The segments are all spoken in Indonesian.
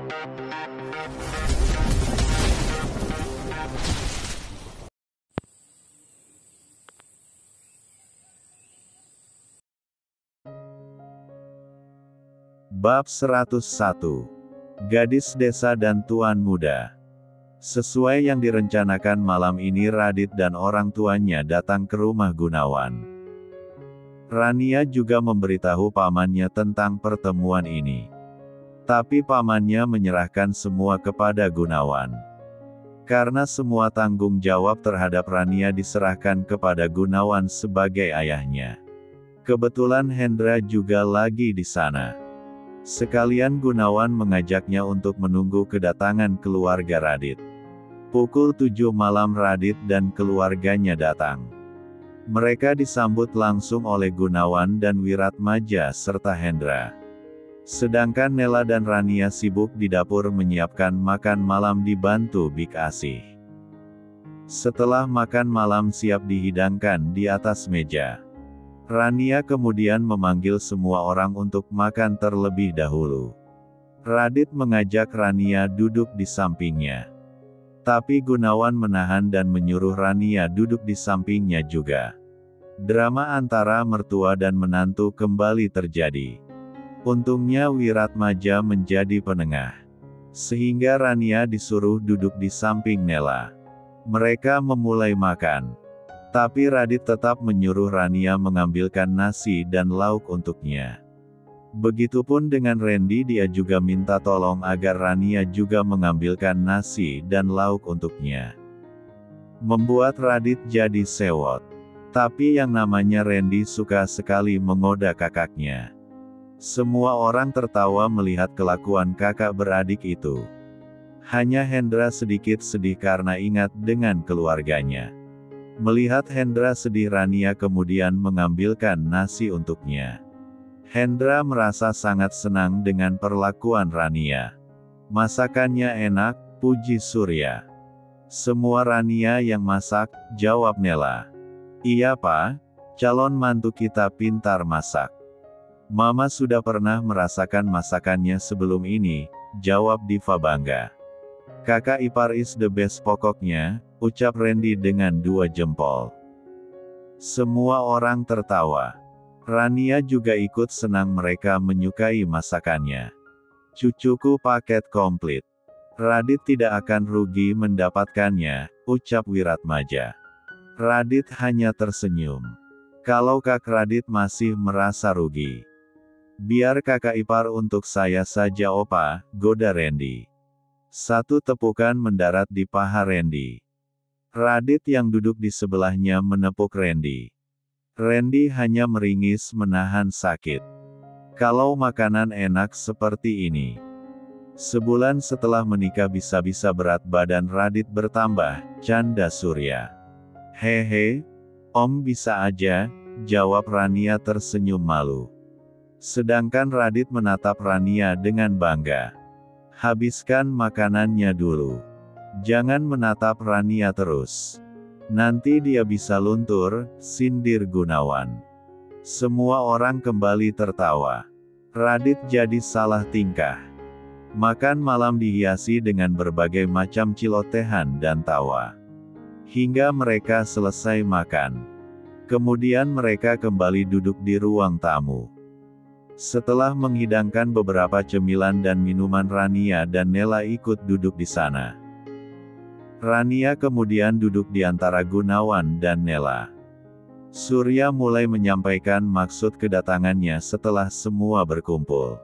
Bab 101. Gadis Desa dan Tuan Muda. Sesuai yang direncanakan malam ini Radit dan orang tuanya datang ke rumah Gunawan. Rania juga memberitahu pamannya tentang pertemuan ini. Tapi pamannya menyerahkan semua kepada Gunawan. Karena semua tanggung jawab terhadap Rania diserahkan kepada Gunawan sebagai ayahnya. Kebetulan Hendra juga lagi di sana. Sekalian Gunawan mengajaknya untuk menunggu kedatangan keluarga Radit. Pukul 7 malam Radit dan keluarganya datang. Mereka disambut langsung oleh Gunawan dan Wiratmaja serta Hendra. Sedangkan Nela dan Rania sibuk di dapur menyiapkan makan malam dibantu Bik Asih. Setelah makan malam siap dihidangkan di atas meja, Rania kemudian memanggil semua orang untuk makan terlebih dahulu. Radit mengajak Rania duduk di sampingnya. Tapi Gunawan menahan dan menyuruh Rania duduk di sampingnya juga. Drama antara mertua dan menantu kembali terjadi. Untungnya Wiratmaja menjadi penengah. Sehingga Rania disuruh duduk di samping Nela. Mereka memulai makan. Tapi Radit tetap menyuruh Rania mengambilkan nasi dan lauk untuknya. Begitupun dengan Randy, dia juga minta tolong agar Rania juga mengambilkan nasi dan lauk untuknya. Membuat Radit jadi sewot. Tapi yang namanya Randy suka sekali menggoda kakaknya. Semua orang tertawa melihat kelakuan kakak beradik itu. Hanya Hendra sedikit sedih karena ingat dengan keluarganya. Melihat Hendra sedih, Rania kemudian mengambilkan nasi untuknya. Hendra merasa sangat senang dengan perlakuan Rania. Masakannya enak, puji Surya. Semua Rania yang masak, jawab Nela. Iya Pak, calon mantu kita pintar masak. Mama sudah pernah merasakan masakannya sebelum ini, jawab Diva bangga. Kakak ipar is the best pokoknya, ucap Randy dengan 2 jempol. Semua orang tertawa. Rania juga ikut senang, mereka menyukai masakannya. Cucuku paket komplit. Radit tidak akan rugi mendapatkannya, ucap Wiratmaja. Radit hanya tersenyum. Kalau Kak Radit masih merasa rugi. Biar kakak ipar untuk saya saja Opa, goda Randy. Satu tepukan mendarat di paha Randy. Radit yang duduk di sebelahnya menepuk Randy. Randy hanya meringis menahan sakit. Kalau makanan enak seperti ini. Sebulan setelah menikah bisa-bisa berat badan Radit bertambah, canda Surya. Hehe, Om bisa aja, jawab Rania tersenyum malu. Sedangkan Radit menatap Rania dengan bangga. Habiskan makanannya dulu. Jangan menatap Rania terus. Nanti dia bisa luntur, sindir Gunawan. Semua orang kembali tertawa. Radit jadi salah tingkah. Makan malam dihiasi dengan berbagai macam celotehan dan tawa. Hingga mereka selesai makan. Kemudian mereka kembali duduk di ruang tamu. Setelah menghidangkan beberapa cemilan dan minuman, Rania dan Nela ikut duduk di sana. Rania kemudian duduk di antara Gunawan dan Nela. Surya mulai menyampaikan maksud kedatangannya setelah semua berkumpul.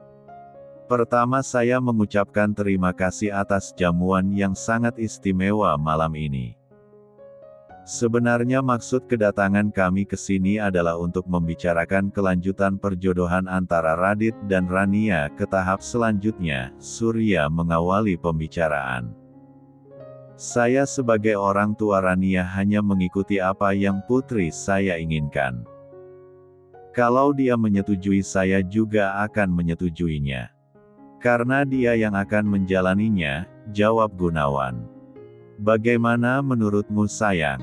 Pertama, saya mengucapkan terima kasih atas jamuan yang sangat istimewa malam ini. Sebenarnya maksud kedatangan kami ke sini adalah untuk membicarakan kelanjutan perjodohan antara Radit dan Rania ke tahap selanjutnya. Surya mengawali pembicaraan. Saya sebagai orang tua Rania hanya mengikuti apa yang putri saya inginkan. Kalau dia menyetujui, saya juga akan menyetujuinya. Karena dia yang akan menjalaninya, jawab Gunawan. Bagaimana menurutmu sayang?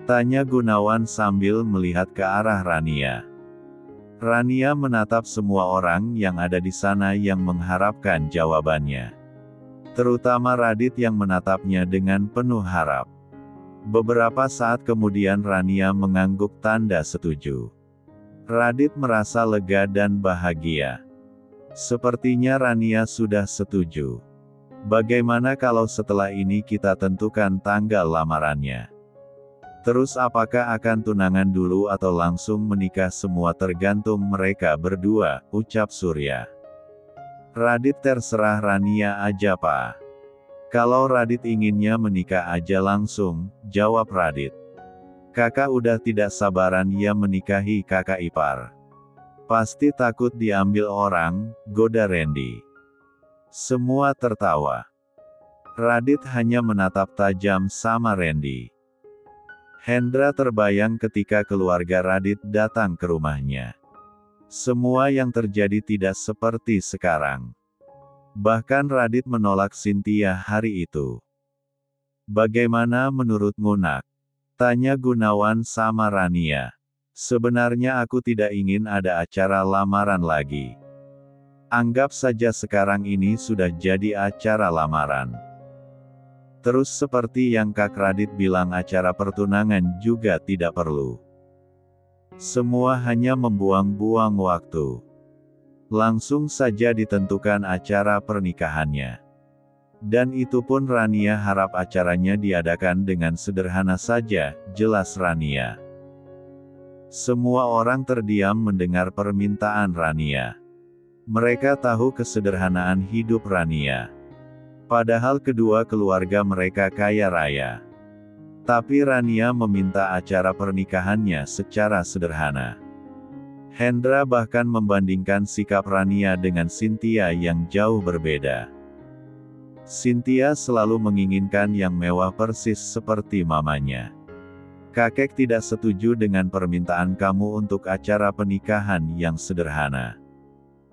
Tanya Gunawan sambil melihat ke arah Rania. Rania menatap semua orang yang ada di sana yang mengharapkan jawabannya. Terutama Radit yang menatapnya dengan penuh harap. Beberapa saat kemudian Rania mengangguk tanda setuju. Radit merasa lega dan bahagia. Sepertinya Rania sudah setuju. Bagaimana kalau setelah ini kita tentukan tanggal lamarannya? Terus apakah akan tunangan dulu atau langsung menikah? Semua tergantung mereka berdua, ucap Surya. Radit, terserah Rania aja Pak. Kalau Radit inginnya menikah aja langsung, jawab Radit. Kakak udah tidak sabaran ya menikahi kakak ipar. Pasti takut diambil orang, goda Randy. Semua tertawa. Radit hanya menatap tajam sama Randy. Hendra terbayang ketika keluarga Radit datang ke rumahnya. Semua yang terjadi tidak seperti sekarang. Bahkan Radit menolak Cynthia hari itu. Bagaimana menurutmu Nak? Tanya Gunawan sama Rania. Sebenarnya aku tidak ingin ada acara lamaran lagi. Anggap saja sekarang ini sudah jadi acara lamaran. Terus seperti yang Kak Radit bilang, acara pertunangan juga tidak perlu. Semua hanya membuang-buang waktu. Langsung saja ditentukan acara pernikahannya. Dan itu pun Rania harap acaranya diadakan dengan sederhana saja, jelas Rania. Semua orang terdiam mendengar permintaan Rania. Mereka tahu kesederhanaan hidup Rania. Padahal kedua keluarga mereka kaya raya. Tapi Rania meminta acara pernikahannya secara sederhana. Hendra bahkan membandingkan sikap Rania dengan Cynthia yang jauh berbeda. Cynthia selalu menginginkan yang mewah persis seperti mamanya. Kakek tidak setuju dengan permintaan kamu untuk acara pernikahan yang sederhana.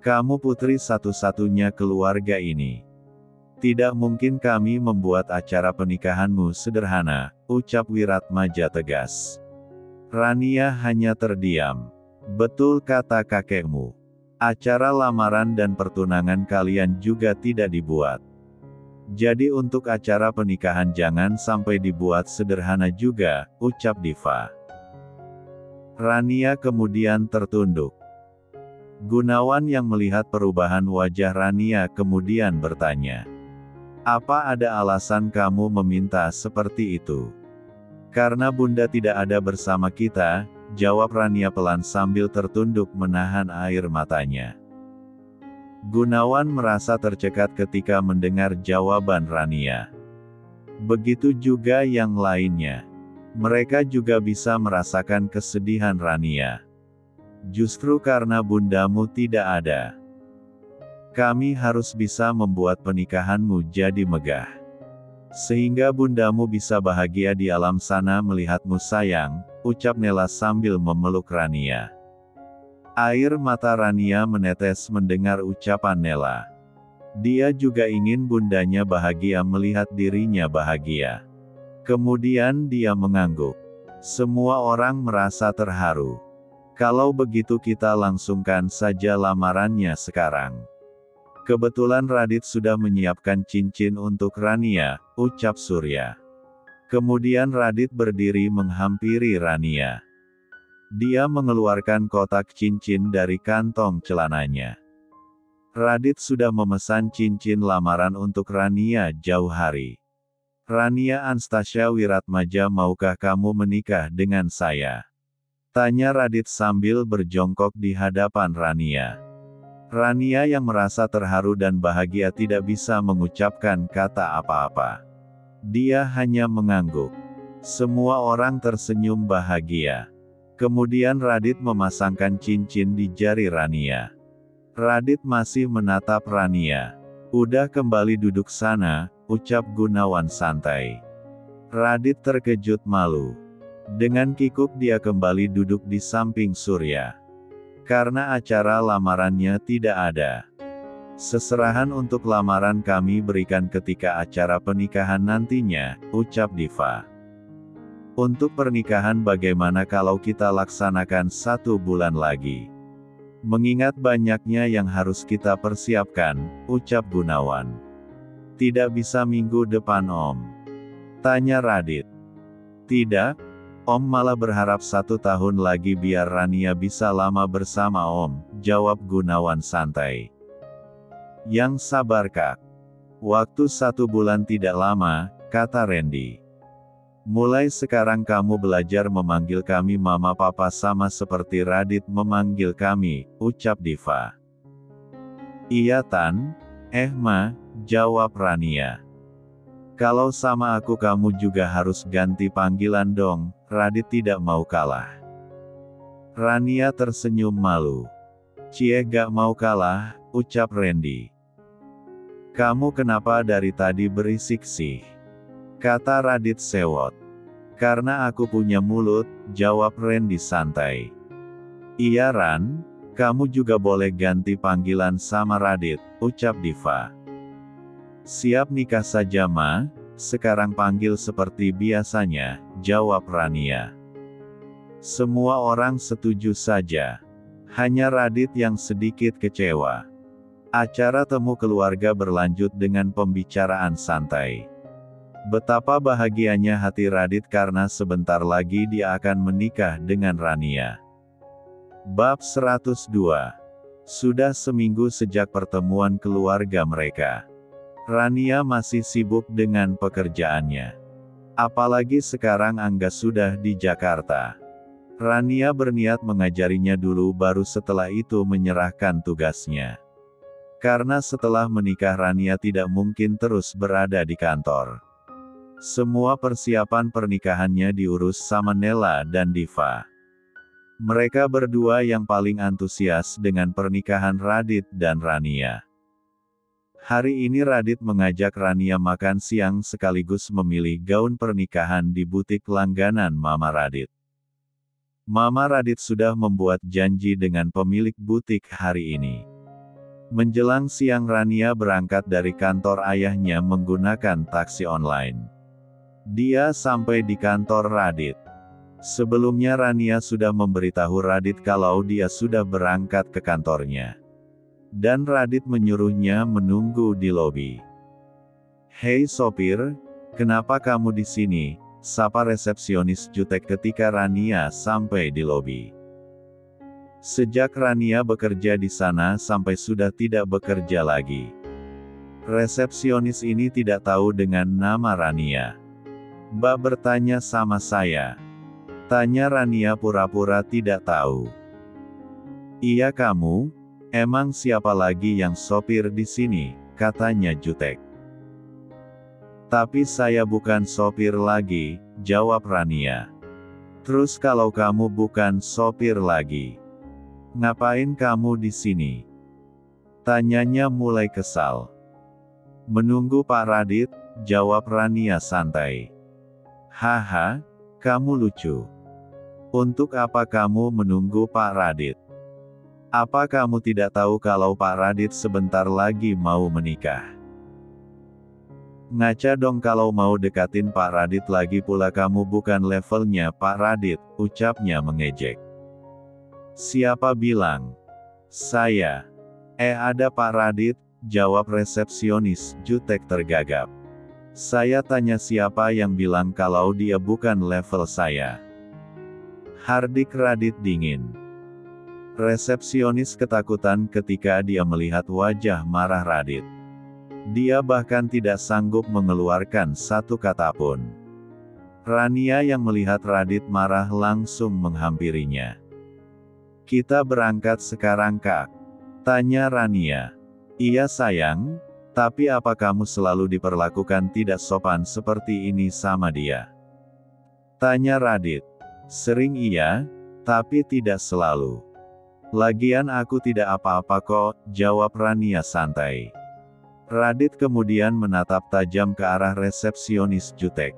Kamu putri satu-satunya keluarga ini. Tidak mungkin kami membuat acara pernikahanmu sederhana, ucap Wiratmaja tegas. Rania hanya terdiam. Betul kata kakekmu. Acara lamaran dan pertunangan kalian juga tidak dibuat. Jadi untuk acara pernikahan jangan sampai dibuat sederhana juga, ucap Diva. Rania kemudian tertunduk. Gunawan yang melihat perubahan wajah Rania kemudian bertanya. Apa ada alasan kamu meminta seperti itu? Karena Bunda tidak ada bersama kita, jawab Rania pelan sambil tertunduk menahan air matanya. Gunawan merasa tercekat ketika mendengar jawaban Rania. Begitu juga yang lainnya. Mereka juga bisa merasakan kesedihan Rania. Justru karena bundamu tidak ada. Kami harus bisa membuat pernikahanmu jadi megah. Sehingga bundamu bisa bahagia di alam sana melihatmu sayang, ucap Nela sambil memeluk Rania. Air mata Rania menetes mendengar ucapan Nela. Dia juga ingin bundanya bahagia melihat dirinya bahagia. Kemudian dia mengangguk. Semua orang merasa terharu. Kalau begitu kita langsungkan saja lamarannya sekarang. Kebetulan Radit sudah menyiapkan cincin untuk Rania, ucap Surya. Kemudian Radit berdiri menghampiri Rania. Dia mengeluarkan kotak cincin dari kantong celananya. Radit sudah memesan cincin lamaran untuk Rania jauh hari. Rania Anastasia Wiratmaja, maukah kamu menikah dengan saya? Tanya Radit sambil berjongkok di hadapan Rania. Rania yang merasa terharu dan bahagia tidak bisa mengucapkan kata apa-apa. Dia hanya mengangguk. Semua orang tersenyum bahagia. Kemudian Radit memasangkan cincin di jari Rania. Radit masih menatap Rania. Udah kembali duduk sana, ucap Gunawan santai. Radit terkejut malu. Dengan kikuk dia kembali duduk di samping Surya. Karena acara lamarannya tidak ada. Seserahan untuk lamaran kami berikan ketika acara pernikahan nantinya, ucap Diva. Untuk pernikahan bagaimana kalau kita laksanakan 1 bulan lagi? Mengingat banyaknya yang harus kita persiapkan, ucap Gunawan. Tidak bisa minggu depan Om? Tanya Radit. Tidak, Om malah berharap 1 tahun lagi biar Rania bisa lama bersama Om, jawab Gunawan santai. Yang sabar Kak. Waktu 1 bulan tidak lama, kata Randy. Mulai sekarang kamu belajar memanggil kami mama papa sama seperti Radit memanggil kami, ucap Diva. Iya Tan, Ma, jawab Rania. Kalau sama aku kamu juga harus ganti panggilan dong, Radit tidak mau kalah. Rania tersenyum malu. Cie gak mau kalah, ucap Randy. Kamu kenapa dari tadi berisik sih? Kata Radit sewot. Karena aku punya mulut, jawab Randy santai. Iya Ran, kamu juga boleh ganti panggilan sama Radit, ucap Diva. Siap nikah saja Ma, sekarang panggil seperti biasanya, jawab Rania. Semua orang setuju saja. Hanya Radit yang sedikit kecewa. Acara temu keluarga berlanjut dengan pembicaraan santai. Betapa bahagianya hati Radit karena sebentar lagi dia akan menikah dengan Rania. Bab 102. Sudah seminggu sejak pertemuan keluarga mereka. Rania masih sibuk dengan pekerjaannya. Apalagi sekarang Angga sudah di Jakarta. Rania berniat mengajarinya dulu baru setelah itu menyerahkan tugasnya. Karena setelah menikah Rania tidak mungkin terus berada di kantor. Semua persiapan pernikahannya diurus sama Nela dan Diva. Mereka berdua yang paling antusias dengan pernikahan Radit dan Rania. Hari ini Radit mengajak Rania makan siang sekaligus memilih gaun pernikahan di butik langganan Mama Radit. Mama Radit sudah membuat janji dengan pemilik butik hari ini. Menjelang siang Rania berangkat dari kantor ayahnya menggunakan taksi online. Dia sampai di kantor Radit. Sebelumnya Rania sudah memberitahu Radit kalau dia sudah berangkat ke kantornya. Dan Radit menyuruhnya menunggu di lobi. Hei sopir, kenapa kamu di sini? Sapa resepsionis jutek ketika Rania sampai di lobi. Sejak Rania bekerja di sana sampai sudah tidak bekerja lagi. Resepsionis ini tidak tahu dengan nama Rania. Mbak bertanya sama saya. Tanya Rania pura-pura tidak tahu. Iya kamu? Emang siapa lagi yang sopir di sini? Katanya jutek. Tapi saya bukan sopir lagi, jawab Rania. Terus kalau kamu bukan sopir lagi, ngapain kamu di sini? Tanyanya mulai kesal. Menunggu Pak Radit, jawab Rania santai. Haha, kamu lucu. Untuk apa kamu menunggu Pak Radit? Apa kamu tidak tahu kalau Pak Radit sebentar lagi mau menikah? Ngaca dong kalau mau dekatin Pak Radit lagi pula kamu bukan levelnya Pak Radit, ucapnya mengejek. Siapa bilang? Saya. Ada Pak Radit, jawab resepsionis jutek tergagap. Saya tanya siapa yang bilang kalau dia bukan level saya. Hardik Radit dingin. Resepsionis ketakutan ketika dia melihat wajah marah Radit. Dia bahkan tidak sanggup mengeluarkan satu kata pun. Rania yang melihat Radit marah langsung menghampirinya. Kita berangkat sekarang Kak? Tanya Rania. Iya sayang. Tapi apa kamu selalu diperlakukan tidak sopan seperti ini sama dia? Tanya Radit. Sering iya, tapi tidak selalu. Lagian aku tidak apa-apa kok, jawab Rania santai. Radit kemudian menatap tajam ke arah resepsionis jutek.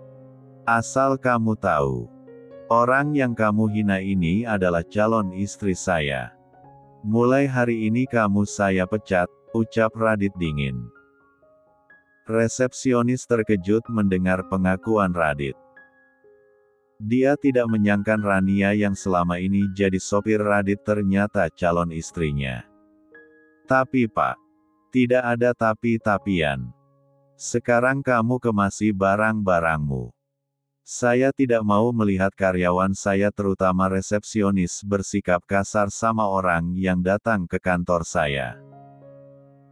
Asal kamu tahu, orang yang kamu hina ini adalah calon istri saya. Mulai hari ini kamu saya pecat, ucap Radit dingin. Resepsionis terkejut mendengar pengakuan Radit. Dia tidak menyangka Rania yang selama ini jadi sopir Radit ternyata calon istrinya. Tapi Pak, tidak ada tapi-tapian. Sekarang kamu kemasi barang-barangmu. Saya tidak mau melihat karyawan saya terutama resepsionis bersikap kasar sama orang yang datang ke kantor saya.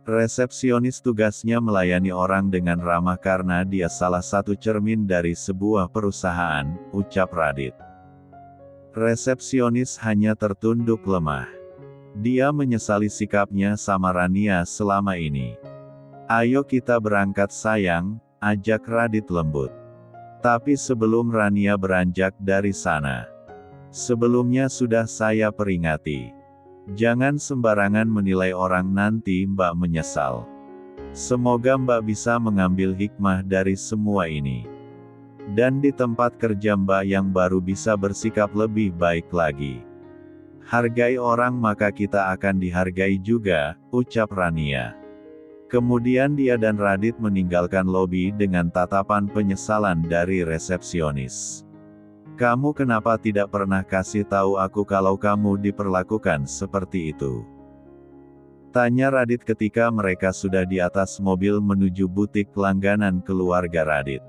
Resepsionis tugasnya melayani orang dengan ramah karena dia salah satu cermin dari sebuah perusahaan, ucap Radit. Resepsionis hanya tertunduk lemah. Dia menyesali sikapnya sama Rania selama ini. Ayo kita berangkat sayang, ajak Radit lembut. Tapi sebelum Rania beranjak dari sana, sebelumnya sudah saya peringati. Jangan sembarangan menilai orang, nanti Mbak menyesal. Semoga Mbak bisa mengambil hikmah dari semua ini. Dan di tempat kerja Mbak yang baru bisa bersikap lebih baik lagi. Hargai orang maka kita akan dihargai juga, ucap Rania. Kemudian dia dan Radit meninggalkan lobi dengan tatapan penyesalan dari resepsionis. Kamu kenapa tidak pernah kasih tahu aku kalau kamu diperlakukan seperti itu? Tanya Radit ketika mereka sudah di atas mobil menuju butik langganan keluarga Radit.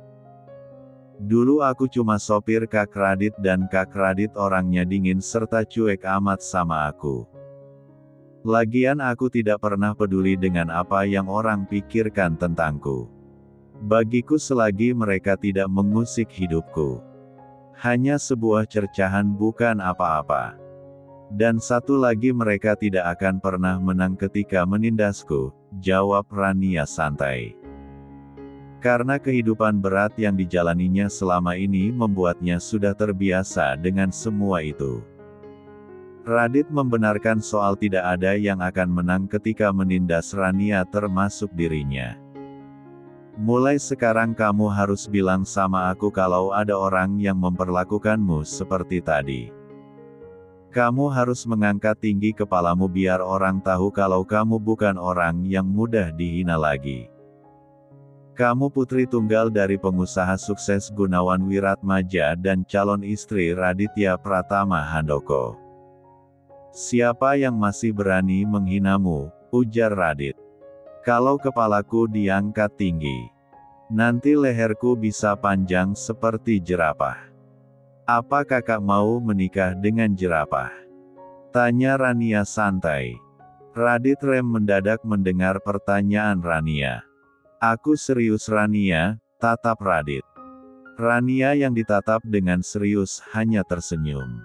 Dulu aku cuma sopir Kak Radit dan Kak Radit orangnya dingin serta cuek amat sama aku. Lagian aku tidak pernah peduli dengan apa yang orang pikirkan tentangku. Bagiku selagi mereka tidak mengusik hidupku. Hanya sebuah cercahan bukan apa-apa. Dan satu lagi mereka tidak akan pernah menang ketika menindasku, jawab Rania santai. Karena kehidupan berat yang dijalaninya selama ini membuatnya sudah terbiasa dengan semua itu. Radit membenarkan soal tidak ada yang akan menang ketika menindas Rania termasuk dirinya. Mulai sekarang kamu harus bilang sama aku kalau ada orang yang memperlakukanmu seperti tadi. Kamu harus mengangkat tinggi kepalamu biar orang tahu kalau kamu bukan orang yang mudah dihina lagi. Kamu putri tunggal dari pengusaha sukses Gunawan Wiratmaja dan calon istri Raditya Pratama Handoko. Siapa yang masih berani menghinamu, ujar Radit. Kalau kepalaku diangkat tinggi, nanti leherku bisa panjang seperti jerapah. Apa kakak mau menikah dengan jerapah? Tanya Rania santai. Radit rem mendadak mendengar pertanyaan Rania. Aku serius Rania, tatap Radit. Rania yang ditatap dengan serius hanya tersenyum.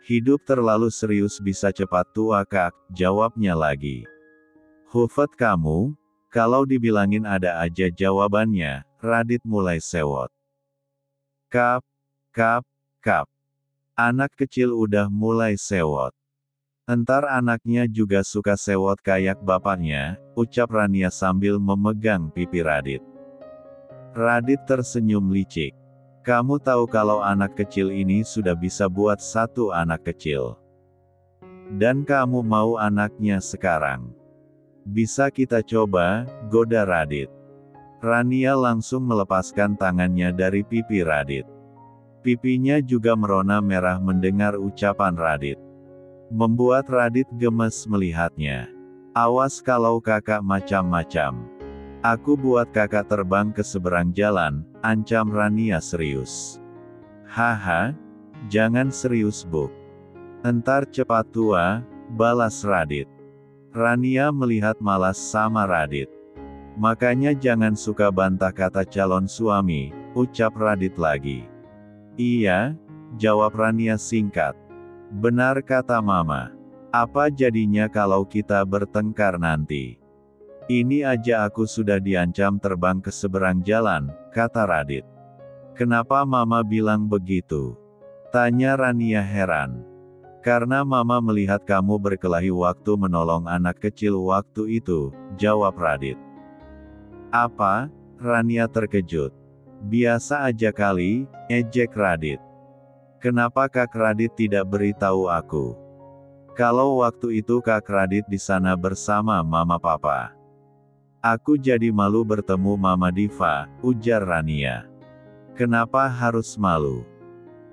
Hidup terlalu serius bisa cepat tua Kak, jawabnya lagi. Hufet kamu, kalau dibilangin ada aja jawabannya, Radit mulai sewot. Kap, kap, kap. Anak kecil udah mulai sewot. Entar anaknya juga suka sewot kayak bapaknya, ucap Rania sambil memegang pipi Radit. Radit tersenyum licik. Kamu tahu kalau anak kecil ini sudah bisa buat satu anak kecil. Dan kamu mau anaknya sekarang. Bisa kita coba, goda Radit. Rania langsung melepaskan tangannya dari pipi Radit. Pipinya juga merona merah mendengar ucapan Radit. Membuat Radit gemes melihatnya. Awas kalau kakak macam-macam. Aku buat kakak terbang ke seberang jalan, ancam Rania serius. Haha, jangan serius Buk. Entar cepat tua, balas Radit. Rania melihat malas sama Radit. Makanya jangan suka bantah kata calon suami, ucap Radit lagi. Iya, jawab Rania singkat. Benar kata Mama. Apa jadinya kalau kita bertengkar nanti? Ini aja aku sudah diancam terbang ke seberang jalan, kata Radit. Kenapa Mama bilang begitu? Tanya Rania heran. Karena Mama melihat kamu berkelahi waktu menolong anak kecil waktu itu, jawab Radit. Apa? Rania terkejut. Biasa aja kali, ejek Radit. Kenapa Kak Radit tidak beritahu aku? Kalau waktu itu Kak Radit di sana bersama Mama Papa. Aku jadi malu bertemu Mama Diva, ujar Rania. Kenapa harus malu?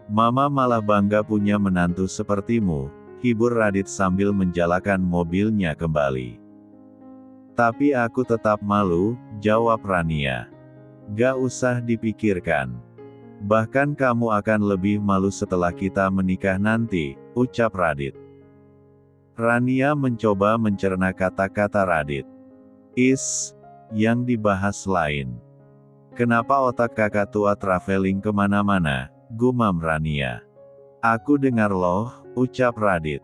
Mama malah bangga punya menantu sepertimu, hibur Radit sambil menjalakan mobilnya kembali. Tapi aku tetap malu, jawab Rania. Gak usah dipikirkan. Bahkan kamu akan lebih malu setelah kita menikah nanti, ucap Radit. Rania mencoba mencerna kata-kata Radit. Yang dibahas lain. Kenapa otak kakak tua traveling kemana-mana, gumam Rania. Aku dengar loh, ucap Radit.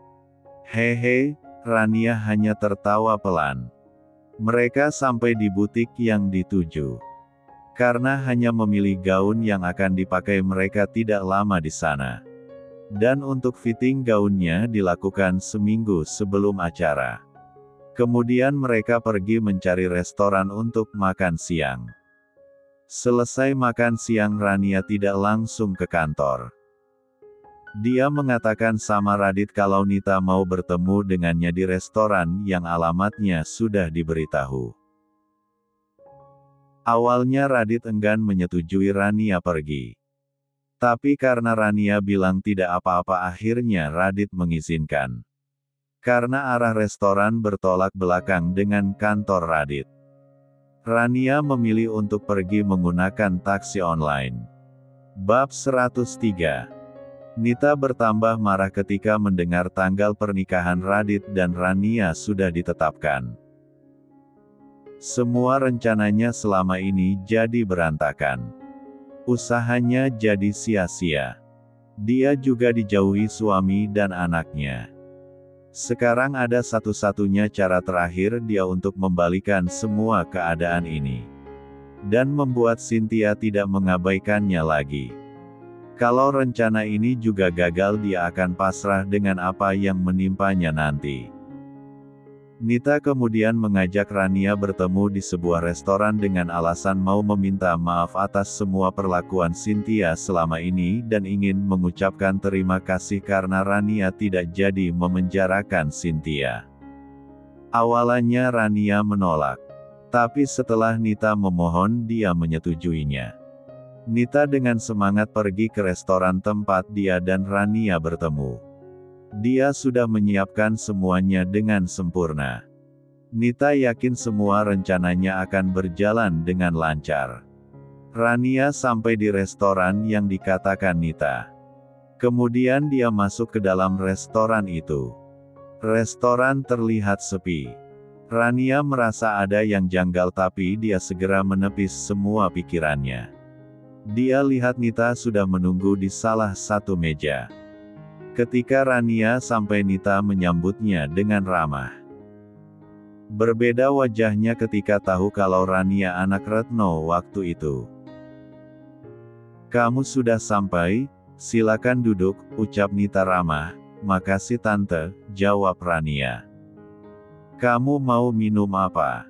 Hehe, Rania hanya tertawa pelan. Mereka sampai di butik yang dituju. Karena hanya memilih gaun yang akan dipakai mereka tidak lama di sana. Dan untuk fitting gaunnya dilakukan seminggu sebelum acara. Kemudian mereka pergi mencari restoran untuk makan siang. Selesai makan siang Rania tidak langsung ke kantor. Dia mengatakan sama Radit kalau Nita mau bertemu dengannya di restoran yang alamatnya sudah diberitahu. Awalnya Radit enggan menyetujui Rania pergi. Tapi karena Rania bilang tidak apa-apa akhirnya Radit mengizinkan. Karena arah restoran bertolak belakang dengan kantor Radit. Rania memilih untuk pergi menggunakan taksi online. Bab 103. Nita bertambah marah ketika mendengar tanggal pernikahan Radit dan Rania sudah ditetapkan. Semua rencananya selama ini jadi berantakan. Usahanya jadi sia-sia. Dia juga dijauhi suami dan anaknya. Sekarang ada satu-satunya cara terakhir dia untuk membalikan semua keadaan ini. Dan membuat Cynthia tidak mengabaikannya lagi. Kalau rencana ini juga gagal dia akan pasrah dengan apa yang menimpanya nanti. Nita kemudian mengajak Rania bertemu di sebuah restoran dengan alasan mau meminta maaf atas semua perlakuan Cynthia selama ini dan ingin mengucapkan terima kasih karena Rania tidak jadi memenjarakan Cynthia. Awalnya Rania menolak. Tapi setelah Nita memohon dia menyetujuinya. Nita dengan semangat pergi ke restoran tempat dia dan Rania bertemu. Dia sudah menyiapkan semuanya dengan sempurna. Nita yakin semua rencananya akan berjalan dengan lancar. Rania sampai di restoran yang dikatakan Nita. Kemudian dia masuk ke dalam restoran itu. Restoran terlihat sepi. Rania merasa ada yang janggal tapi dia segera menepis semua pikirannya. Dia lihat Nita sudah menunggu di salah satu meja. Ketika Rania sampai Nita menyambutnya dengan ramah. Berbeda wajahnya ketika tahu kalau Rania anak Retno waktu itu. Kamu sudah sampai, silakan duduk, ucap Nita ramah. Makasih tante, jawab Rania. Kamu mau minum apa?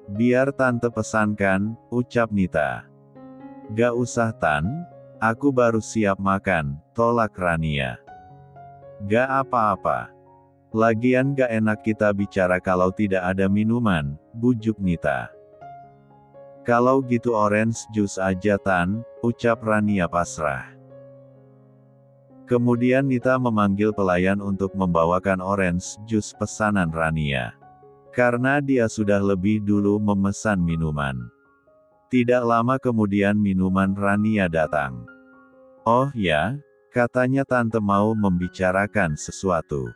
Biar tante pesankan, ucap Nita. Gak usah Tan, aku baru siap makan, tolak Rania. Gak apa-apa. Lagian gak enak kita bicara kalau tidak ada minuman, bujuk Nita. Kalau gitu orange juice aja Tan, ucap Rania pasrah. Kemudian Nita memanggil pelayan untuk membawakan orange juice pesanan Rania. Karena dia sudah lebih dulu memesan minuman. Tidak lama kemudian minuman Rania datang. Oh ya? Katanya tante mau membicarakan sesuatu.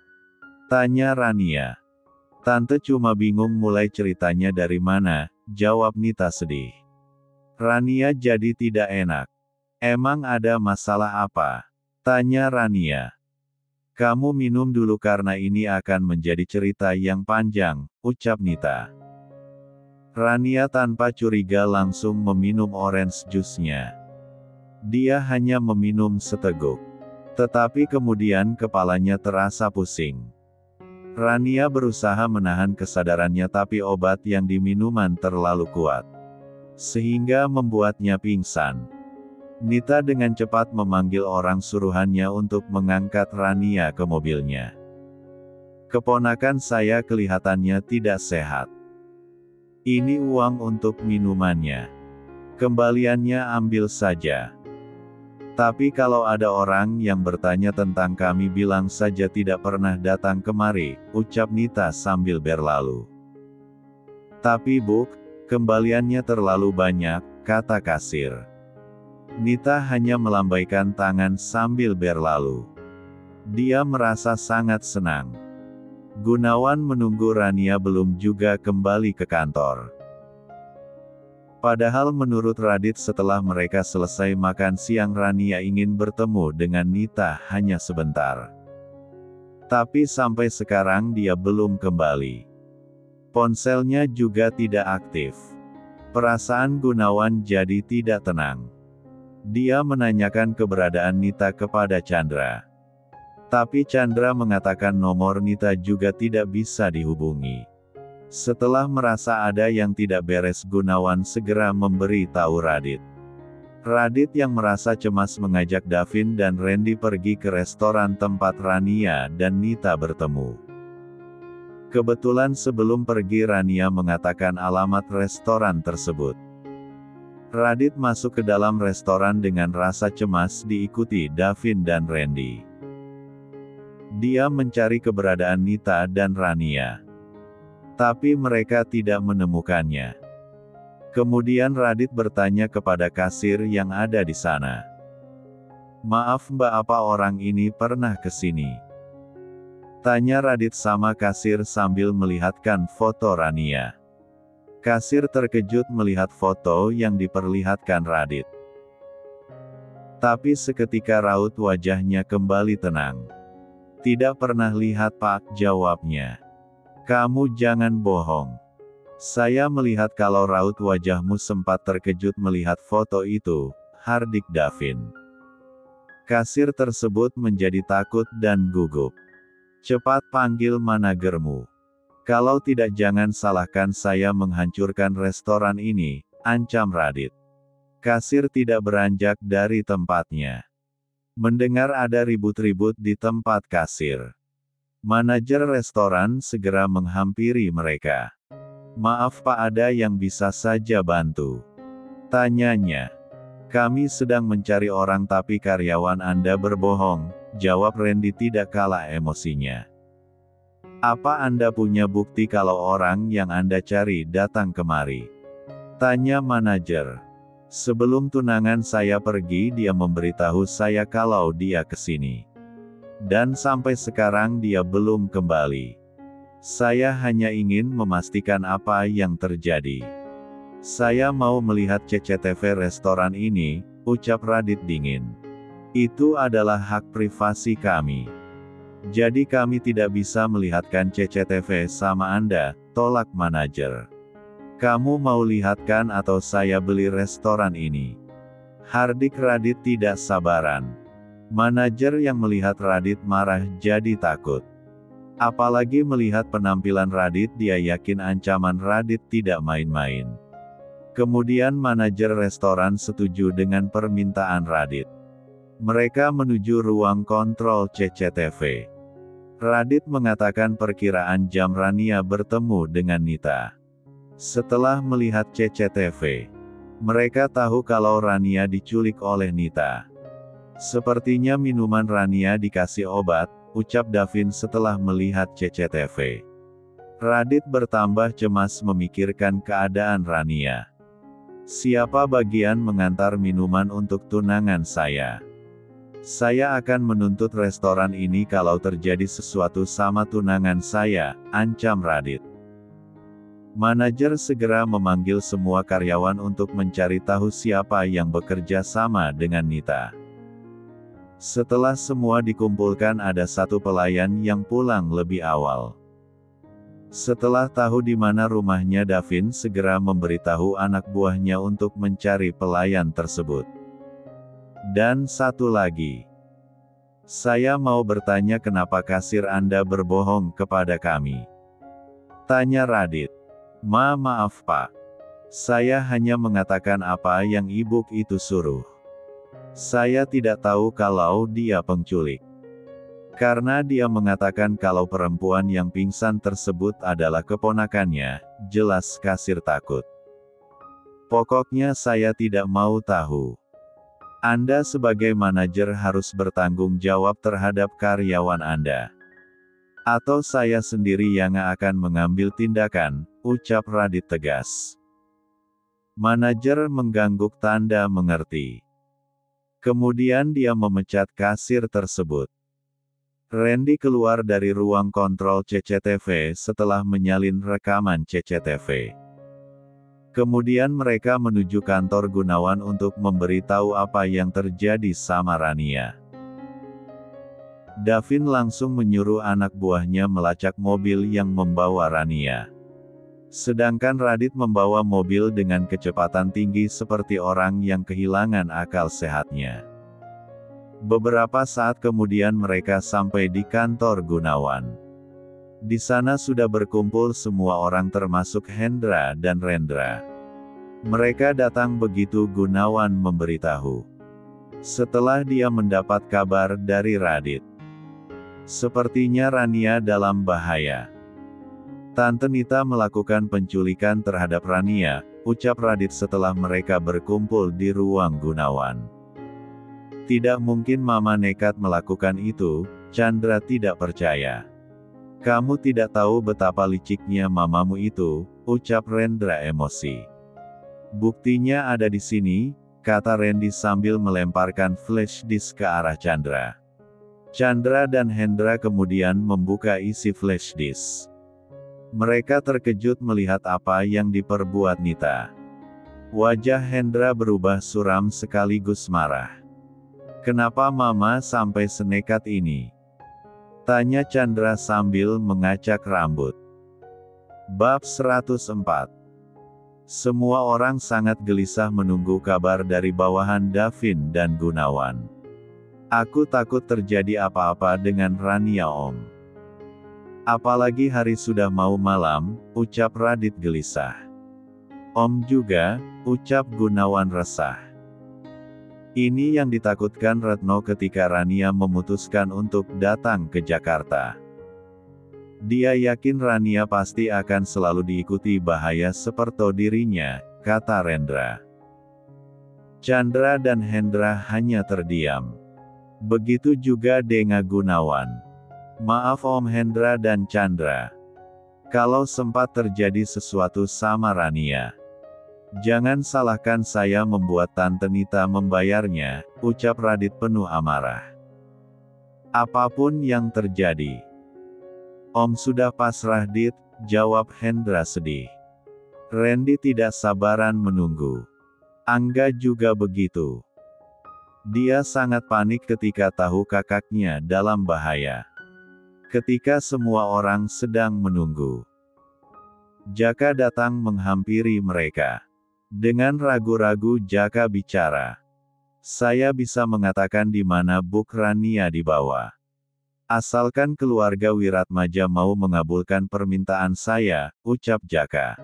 Tanya Rania. Tante cuma bingung mulai ceritanya dari mana, jawab Nita sedih. Rania jadi tidak enak. Emang ada masalah apa? Tanya Rania. Kamu minum dulu karena ini akan menjadi cerita yang panjang, ucap Nita. Rania tanpa curiga langsung meminum orange juice-nya. Dia hanya meminum seteguk. Tetapi kemudian kepalanya terasa pusing. Rania berusaha menahan kesadarannya tapi obat yang diminuman terlalu kuat. Sehingga membuatnya pingsan. Nita dengan cepat memanggil orang suruhannya untuk mengangkat Rania ke mobilnya. Keponakan saya kelihatannya tidak sehat. Ini uang untuk minumannya. Kembaliannya ambil saja. Tapi kalau ada orang yang bertanya tentang kami bilang saja tidak pernah datang kemari, ucap Nita sambil berlalu. Tapi Bu, kembaliannya terlalu banyak, kata kasir. Nita hanya melambaikan tangan sambil berlalu. Dia merasa sangat senang. Gunawan menunggu Rania belum juga kembali ke kantor. Padahal menurut Radit setelah mereka selesai makan siang Rania ingin bertemu dengan Nita hanya sebentar. Tapi sampai sekarang dia belum kembali. Ponselnya juga tidak aktif. Perasaan Gunawan jadi tidak tenang. Dia menanyakan keberadaan Nita kepada Chandra. Tapi Chandra mengatakan nomor Nita juga tidak bisa dihubungi. Setelah merasa ada yang tidak beres Gunawan segera memberi tahu Radit. Radit yang merasa cemas mengajak Davin dan Randy pergi ke restoran tempat Rania dan Nita bertemu. Kebetulan sebelum pergi Rania mengatakan alamat restoran tersebut. Radit masuk ke dalam restoran dengan rasa cemas diikuti Davin dan Randy. Dia mencari keberadaan Nita dan Rania. Tapi mereka tidak menemukannya. Kemudian Radit bertanya kepada kasir yang ada di sana. Maaf Mbak, apa orang ini pernah ke sini? Tanya Radit sama kasir sambil melihatkan foto Rania. Kasir terkejut melihat foto yang diperlihatkan Radit. Tapi seketika raut wajahnya kembali tenang. Tidak pernah lihat Pak, jawabnya. Kamu jangan bohong. Saya melihat kalau raut wajahmu sempat terkejut melihat foto itu, hardik Davin. Kasir tersebut menjadi takut dan gugup. Cepat panggil manajermu. Kalau tidak jangan salahkan saya menghancurkan restoran ini, ancam Radit. Kasir tidak beranjak dari tempatnya. Mendengar ada ribut-ribut di tempat kasir. Manajer restoran segera menghampiri mereka. Maaf Pak, ada yang bisa saja bantu? Tanyanya. Kami sedang mencari orang tapi karyawan Anda berbohong, jawab Randy tidak kalah emosinya. Apa Anda punya bukti kalau orang yang Anda cari datang kemari? Tanya manajer. Sebelum tunangan saya pergi dia memberitahu saya kalau dia kesini. Dan sampai sekarang dia belum kembali. Saya hanya ingin memastikan apa yang terjadi. Saya mau melihat CCTV restoran ini, ucap Radit dingin. Itu adalah hak privasi kami. Jadi kami tidak bisa melihatkan CCTV sama Anda, tolak manajer. Kamu mau lihatkan atau saya beli restoran ini? Hardik Radit tidak sabaran. Manajer yang melihat Radit marah jadi takut. Apalagi melihat penampilan Radit dia yakin ancaman Radit tidak main-main. Kemudian manajer restoran setuju dengan permintaan Radit. Mereka menuju ruang kontrol CCTV. Radit mengatakan perkiraan jam Rania bertemu dengan Nita. Setelah melihat CCTV, mereka tahu kalau Rania diculik oleh Nita. Sepertinya minuman Rania dikasih obat, ucap Davin setelah melihat CCTV. Radit bertambah cemas memikirkan keadaan Rania. Siapa bagian mengantar minuman untuk tunangan saya? Saya akan menuntut restoran ini kalau terjadi sesuatu sama tunangan saya, ancam Radit. Manajer segera memanggil semua karyawan untuk mencari tahu siapa yang bekerja sama dengan Nita. Setelah semua dikumpulkan ada satu pelayan yang pulang lebih awal. Setelah tahu di mana rumahnya Davin segera memberitahu anak buahnya untuk mencari pelayan tersebut. Dan satu lagi. Saya mau bertanya kenapa kasir Anda berbohong kepada kami? Tanya Radit. Maaf Pak. Saya hanya mengatakan apa yang ibu itu suruh. Saya tidak tahu kalau dia penculik. Karena dia mengatakan kalau perempuan yang pingsan tersebut adalah keponakannya, jelas kasir takut. Pokoknya saya tidak mau tahu. Anda sebagai manajer harus bertanggung jawab terhadap karyawan Anda. Atau saya sendiri yang akan mengambil tindakan, ucap Radit tegas. Manajer mengangguk tanda mengerti. Kemudian dia memecat kasir tersebut. Randy keluar dari ruang kontrol CCTV setelah menyalin rekaman CCTV. Kemudian mereka menuju kantor Gunawan untuk memberitahu apa yang terjadi sama Rania. Davin langsung menyuruh anak buahnya melacak mobil yang membawa Rania. Sedangkan Radit membawa mobil dengan kecepatan tinggi seperti orang yang kehilangan akal sehatnya. Beberapa saat kemudian mereka sampai di kantor Gunawan. Di sana sudah berkumpul semua orang termasuk Hendra dan Rendra. Mereka datang begitu Gunawan memberitahu. Setelah dia mendapat kabar dari Radit. Sepertinya Rania dalam bahaya. Tante Nita melakukan penculikan terhadap Rania, ucap Radit setelah mereka berkumpul di ruang Gunawan. Tidak mungkin Mama nekat melakukan itu, Chandra tidak percaya. Kamu tidak tahu betapa liciknya mamamu itu, ucap Rendra emosi. Buktinya ada di sini, kata Randy sambil melemparkan flash disk ke arah Chandra. Chandra dan Hendra kemudian membuka isi flash disk. Mereka terkejut melihat apa yang diperbuat Nita. Wajah Hendra berubah suram sekaligus marah. Kenapa Mama sampai senekat ini? Tanya Chandra sambil mengacak rambut. Bab 104. Semua orang sangat gelisah menunggu kabar dari bawahan Davin dan Gunawan. Aku takut terjadi apa-apa dengan Rania Om. Apalagi hari sudah mau malam, ucap Radit gelisah. Om juga, ucap Gunawan resah. Ini yang ditakutkan Retno ketika Rania memutuskan untuk datang ke Jakarta. Dia yakin Rania pasti akan selalu diikuti bahaya seperti dirinya, kata Rendra. Chandra dan Hendra hanya terdiam. Begitu juga dengan Gunawan. Maaf Om Hendra dan Chandra. Kalau sempat terjadi sesuatu sama Rania. Jangan salahkan saya membuat Tante Nita membayarnya, ucap Radit penuh amarah. Apapun yang terjadi. Om sudah pasrah Dit, jawab Hendra sedih. Randy tidak sabaran menunggu. Angga juga begitu. Dia sangat panik ketika tahu kakaknya dalam bahaya. Ketika semua orang sedang menunggu, Jaka datang menghampiri mereka. Dengan ragu-ragu Jaka bicara. Saya bisa mengatakan di mana Buk Rania dibawa. Asalkan keluarga Wiratmaja mau mengabulkan permintaan saya, ucap Jaka.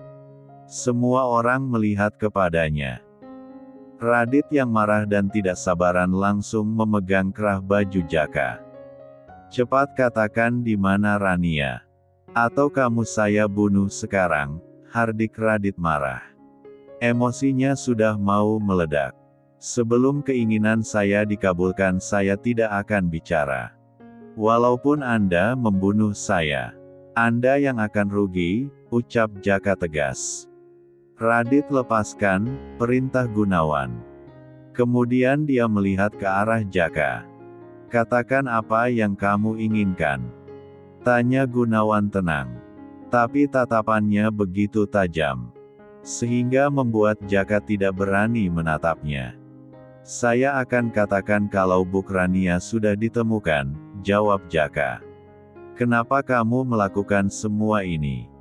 Semua orang melihat kepadanya. Radit yang marah dan tidak sabaran langsung memegang kerah baju Jaka. Cepat katakan di mana Rania. Atau kamu saya bunuh sekarang, hardik Radit marah. Emosinya sudah mau meledak. Sebelum keinginan saya dikabulkan saya tidak akan bicara. Walaupun Anda membunuh saya. Anda yang akan rugi, ucap Jaka tegas. Radit lepaskan, perintah Gunawan. Kemudian dia melihat ke arah Jaka. Katakan apa yang kamu inginkan. Tanya Gunawan tenang. Tapi tatapannya begitu tajam. Sehingga membuat Jaka tidak berani menatapnya. Saya akan katakan kalau Buk Rania sudah ditemukan, jawab Jaka. Kenapa kamu melakukan semua ini?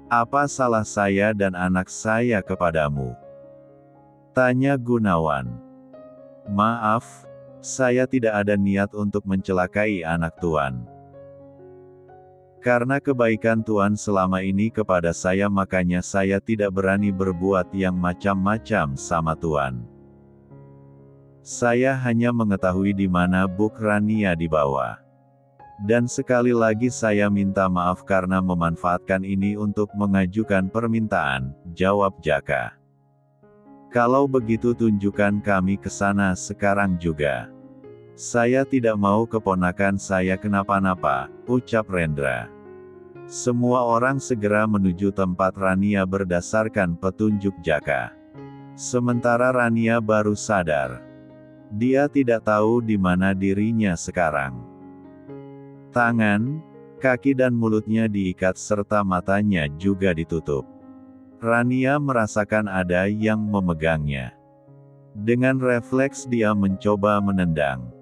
Apa salah saya dan anak saya kepadamu? Tanya Gunawan. Maaf. Saya tidak ada niat untuk mencelakai anak Tuan. Karena kebaikan Tuan selama ini kepada saya makanya saya tidak berani berbuat yang macam-macam sama Tuan. Saya hanya mengetahui di mana Buk Rania dibawa. Dan sekali lagi saya minta maaf karena memanfaatkan ini untuk mengajukan permintaan, jawab Jaka. Kalau begitu tunjukkan kami ke sana sekarang juga. Saya tidak mau keponakan saya kenapa-napa, ucap Rendra. Semua orang segera menuju tempat Rania berdasarkan petunjuk Jaka. Sementara Rania baru sadar. Dia tidak tahu di mana dirinya sekarang. Tangan, kaki dan mulutnya diikat serta matanya juga ditutup. Rania merasakan ada yang memegangnya. Dengan refleks dia mencoba menendang.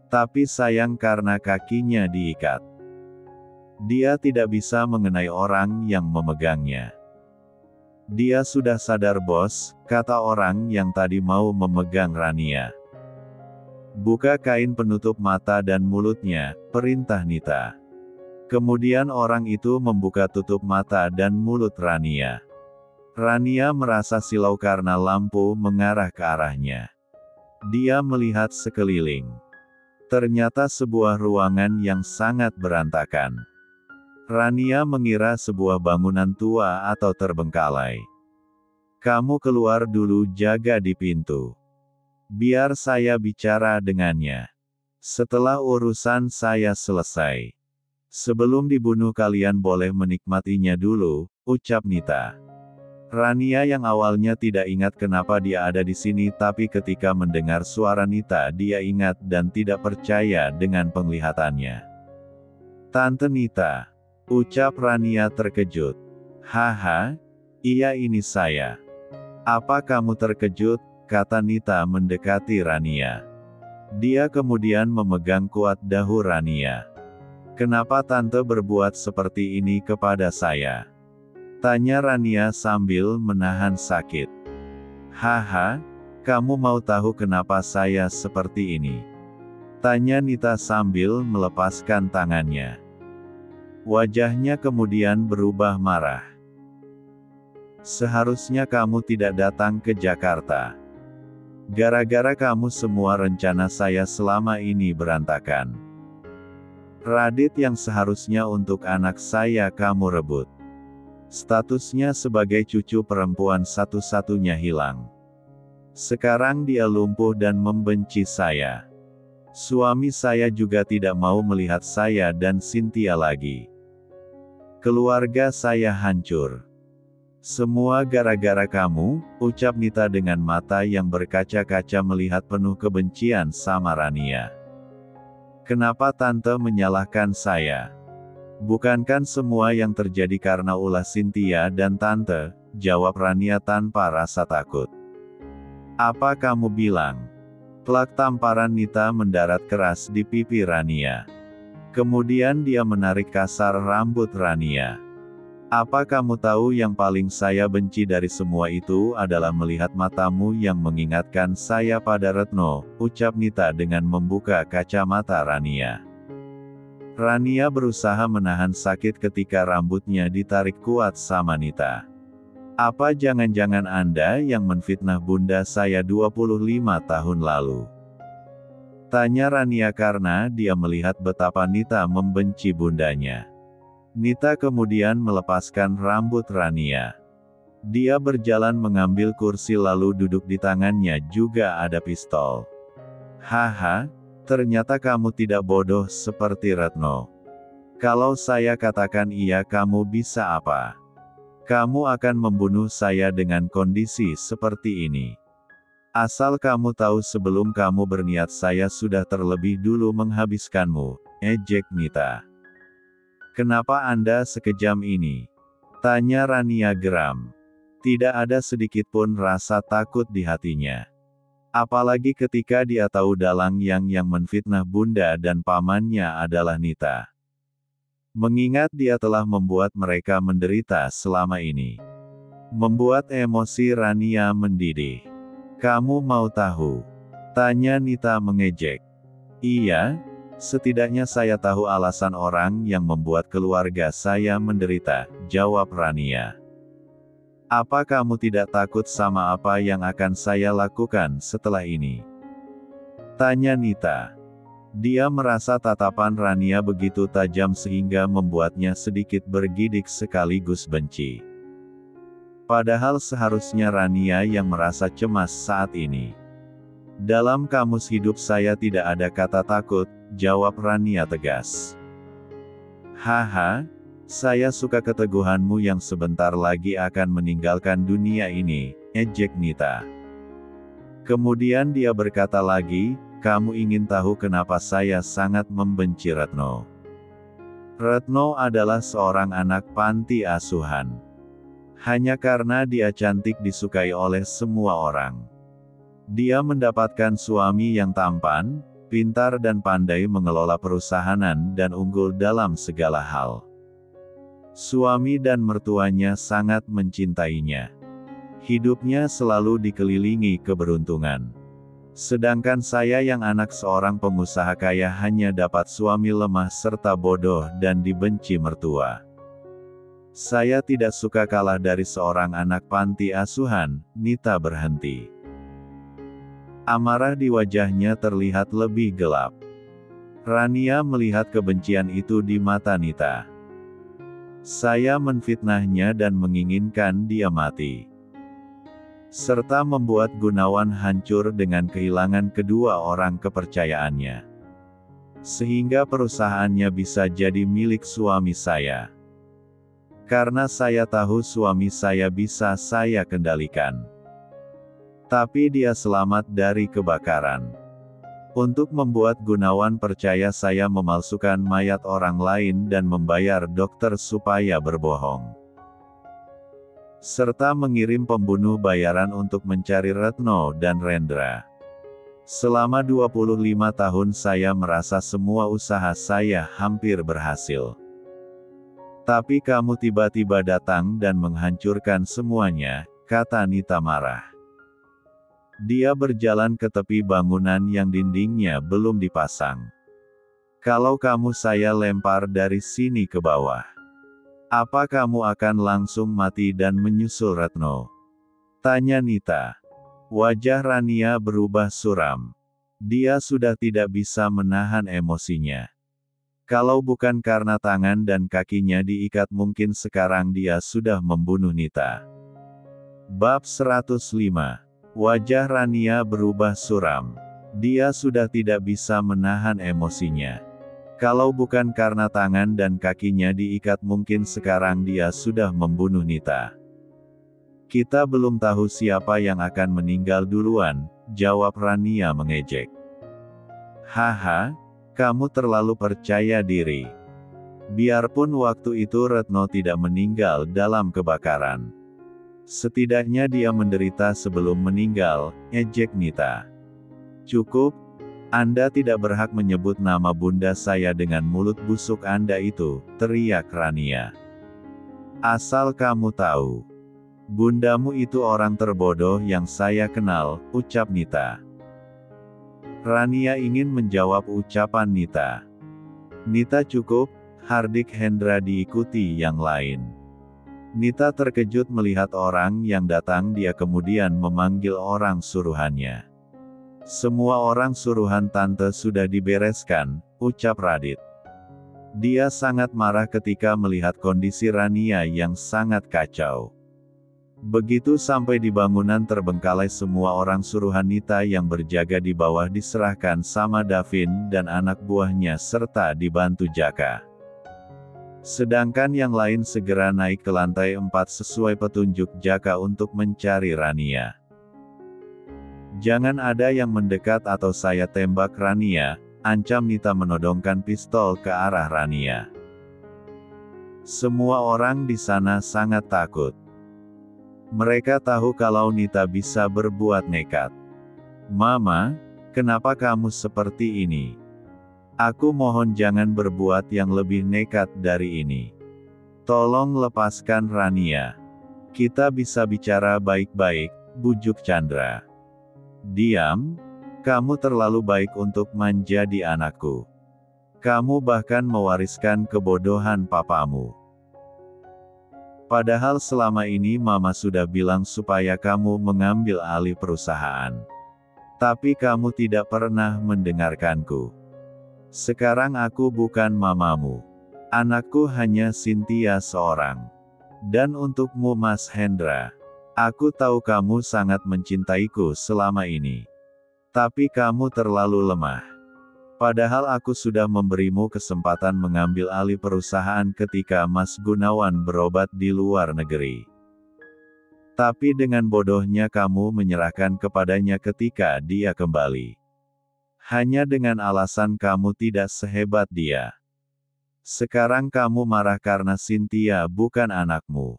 Tapi sayang karena kakinya diikat. Dia tidak bisa mengenai orang yang memegangnya. Dia sudah sadar bos, kata orang yang tadi mau memegang Rania. Buka kain penutup mata dan mulutnya, perintah Nita. Kemudian orang itu membuka tutup mata dan mulut Rania. Rania merasa silau karena lampu mengarah ke arahnya. Dia melihat sekeliling. Ternyata sebuah ruangan yang sangat berantakan. Rania mengira sebuah bangunan tua atau terbengkalai. Kamu keluar dulu, jaga di pintu. Biar saya bicara dengannya. Setelah urusan saya selesai. Sebelum dibunuh kalian boleh menikmatinya dulu, ucap Nita. Rania yang awalnya tidak ingat kenapa dia ada di sini tapi ketika mendengar suara Nita dia ingat dan tidak percaya dengan penglihatannya. Tante Nita. Ucap Rania terkejut. Haha, iya ini saya. Apa kamu terkejut, kata Nita mendekati Rania. Dia kemudian memegang kuat dahu Rania. Kenapa tante berbuat seperti ini kepada saya? Tanya Rania sambil menahan sakit. Haha, kamu mau tahu kenapa saya seperti ini? Tanya Nita sambil melepaskan tangannya. Wajahnya kemudian berubah marah. Seharusnya kamu tidak datang ke Jakarta. Gara-gara kamu semua rencana saya selama ini berantakan. Radit yang seharusnya untuk anak saya kamu rebut. Statusnya sebagai cucu perempuan satu-satunya hilang. Sekarang dia lumpuh dan membenci saya. Suami saya juga tidak mau melihat saya dan Cynthia lagi. Keluarga saya hancur. Semua gara-gara kamu, ucap Nita dengan mata yang berkaca-kaca melihat penuh kebencian sama Rania. Kenapa tante menyalahkan saya? Bukankan semua yang terjadi karena ulah Cynthia dan tante, jawab Rania tanpa rasa takut. Apa kamu bilang? Plak tamparan Nita mendarat keras di pipi Rania. Kemudian dia menarik kasar rambut Rania. Apa kamu tahu yang paling saya benci dari semua itu adalah melihat matamu yang mengingatkan saya pada Retno, ucap Nita dengan membuka kacamata Rania. Rania berusaha menahan sakit ketika rambutnya ditarik kuat sama Nita. Apa jangan-jangan Anda yang menfitnah bunda saya 25 tahun lalu? Tanya Rania karena dia melihat betapa Nita membenci bundanya. Nita kemudian melepaskan rambut Rania. Dia berjalan mengambil kursi lalu duduk di tangannya juga ada pistol. Haha, ternyata kamu tidak bodoh seperti Retno. Kalau saya katakan iya kamu bisa apa? Kamu akan membunuh saya dengan kondisi seperti ini. Asal kamu tahu sebelum kamu berniat saya sudah terlebih dulu menghabiskanmu, ejek Nita. Kenapa Anda sekejam ini? Tanya Rania geram. Tidak ada sedikit pun rasa takut di hatinya. Apalagi ketika dia tahu dalang yang menfitnah bunda dan pamannya adalah Nita. Mengingat dia telah membuat mereka menderita selama ini. Membuat emosi Rania mendidih. Kamu mau tahu? Tanya Nita mengejek. Iya, setidaknya saya tahu alasan orang yang membuat keluarga saya menderita, jawab Rania. Apa kamu tidak takut sama apa yang akan saya lakukan setelah ini? Tanya Nita. Dia merasa tatapan Rania begitu tajam sehingga membuatnya sedikit bergidik sekaligus benci. Padahal seharusnya Rania yang merasa cemas saat ini. Dalam kamus hidup saya tidak ada kata takut, jawab Rania tegas. Haha, Saya suka keteguhanmu yang sebentar lagi akan meninggalkan dunia ini, ejek Nita. Kemudian dia berkata lagi, kamu ingin tahu kenapa saya sangat membenci Retno? Retno adalah seorang anak panti asuhan. Hanya karena dia cantik disukai oleh semua orang. Dia mendapatkan suami yang tampan, pintar dan pandai mengelola perusahaan dan unggul dalam segala hal. Suami dan mertuanya sangat mencintainya. Hidupnya selalu dikelilingi keberuntungan. Sedangkan saya yang anak seorang pengusaha kaya hanya dapat suami lemah serta bodoh dan dibenci mertua. Saya tidak suka kalah dari seorang anak panti asuhan. Nita berhenti. Amarah di wajahnya terlihat lebih gelap. Rania melihat kebencian itu di mata Nita. Saya menfitnahnya dan menginginkan dia mati. Serta membuat Gunawan hancur dengan kehilangan kedua orang kepercayaannya. Sehingga perusahaannya bisa jadi milik suami saya. Karena saya tahu suami saya bisa saya kendalikan. Tapi dia selamat dari kebakaran. Untuk membuat Gunawan percaya saya memalsukan mayat orang lain dan membayar dokter supaya berbohong. Serta mengirim pembunuh bayaran untuk mencari Retno dan Rendra. Selama 25 tahun saya merasa semua usaha saya hampir berhasil. Tapi kamu tiba-tiba datang dan menghancurkan semuanya, kata Nita marah. Dia berjalan ke tepi bangunan yang dindingnya belum dipasang. Kalau kamu saya lempar dari sini ke bawah. Apa kamu akan langsung mati dan menyusul Retno? Tanya Nita. Wajah Rania berubah suram. Dia sudah tidak bisa menahan emosinya. Kalau bukan karena tangan dan kakinya diikat mungkin sekarang dia sudah membunuh Nita. Bab 105. Wajah Rania berubah suram. Dia sudah tidak bisa menahan emosinya. Kalau bukan karena tangan dan kakinya diikat mungkin sekarang dia sudah membunuh Nita. Kita belum tahu siapa yang akan meninggal duluan, jawab Rania mengejek. Haha, kamu terlalu percaya diri. Biarpun waktu itu Retno tidak meninggal dalam kebakaran. Setidaknya dia menderita sebelum meninggal, ejek Nita. Cukup, Anda tidak berhak menyebut nama bunda saya dengan mulut busuk Anda itu, teriak Rania. Asal kamu tahu. Bundamu itu orang terbodoh yang saya kenal, ucap Nita. Rania ingin menjawab ucapan Nita. Nita cukup, hardik Hendra diikuti yang lain. Nita terkejut melihat orang yang datang dia kemudian memanggil orang suruhannya. Semua orang suruhan tante sudah dibereskan, ucap Radit. Dia sangat marah ketika melihat kondisi Rania yang sangat kacau. Begitu sampai di bangunan terbengkalai semua orang suruhan Nita yang berjaga di bawah diserahkan sama Davin dan anak buahnya serta dibantu Jaka. Sedangkan yang lain segera naik ke lantai 4 sesuai petunjuk Jaka untuk mencari Rania. Jangan ada yang mendekat atau saya tembak Rania, ancam Nita menodongkan pistol ke arah Rania. Semua orang di sana sangat takut. Mereka tahu kalau Nita bisa berbuat nekat. Mama, kenapa kamu seperti ini? Aku mohon jangan berbuat yang lebih nekat dari ini. Tolong lepaskan Rania. Kita bisa bicara baik-baik, bujuk Chandra. Diam, kamu terlalu baik untuk menjadi anakku. Kamu bahkan mewariskan kebodohan papamu. Padahal selama ini mama sudah bilang supaya kamu mengambil alih perusahaan. Tapi kamu tidak pernah mendengarkanku. Sekarang aku bukan mamamu. Anakku hanya Cynthia seorang. Dan untukmu Mas Hendra. Aku tahu kamu sangat mencintaiku selama ini. Tapi kamu terlalu lemah. Padahal aku sudah memberimu kesempatan mengambil alih perusahaan ketika Mas Gunawan berobat di luar negeri. Tapi dengan bodohnya kamu menyerahkan kepadanya ketika dia kembali. Hanya dengan alasan kamu tidak sehebat dia. Sekarang kamu marah karena Cynthia bukan anakmu.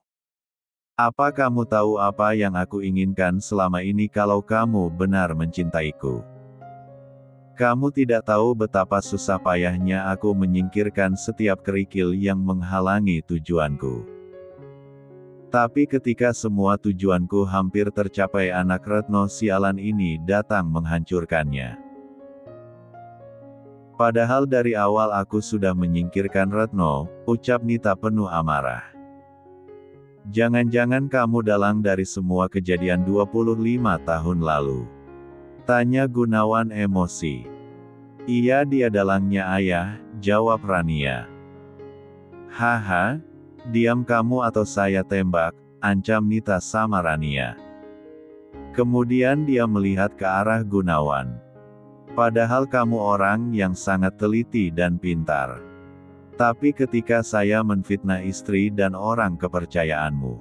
Apa kamu tahu apa yang aku inginkan selama ini kalau kamu benar mencintaiku? Kamu tidak tahu betapa susah payahnya aku menyingkirkan setiap kerikil yang menghalangi tujuanku. Tapi ketika semua tujuanku hampir tercapai, anak Retno sialan ini datang menghancurkannya. Padahal dari awal aku sudah menyingkirkan Retno, ucap Nita penuh amarah. Jangan-jangan kamu dalang dari semua kejadian 25 tahun lalu? Tanya Gunawan emosi. Iya, dia dalangnya ayah, jawab Rania. Haha, diam kamu atau saya tembak, ancam Nita sama Rania. Kemudian dia melihat ke arah Gunawan. Padahal kamu orang yang sangat teliti dan pintar. Tapi ketika saya menfitnah istri dan orang kepercayaanmu,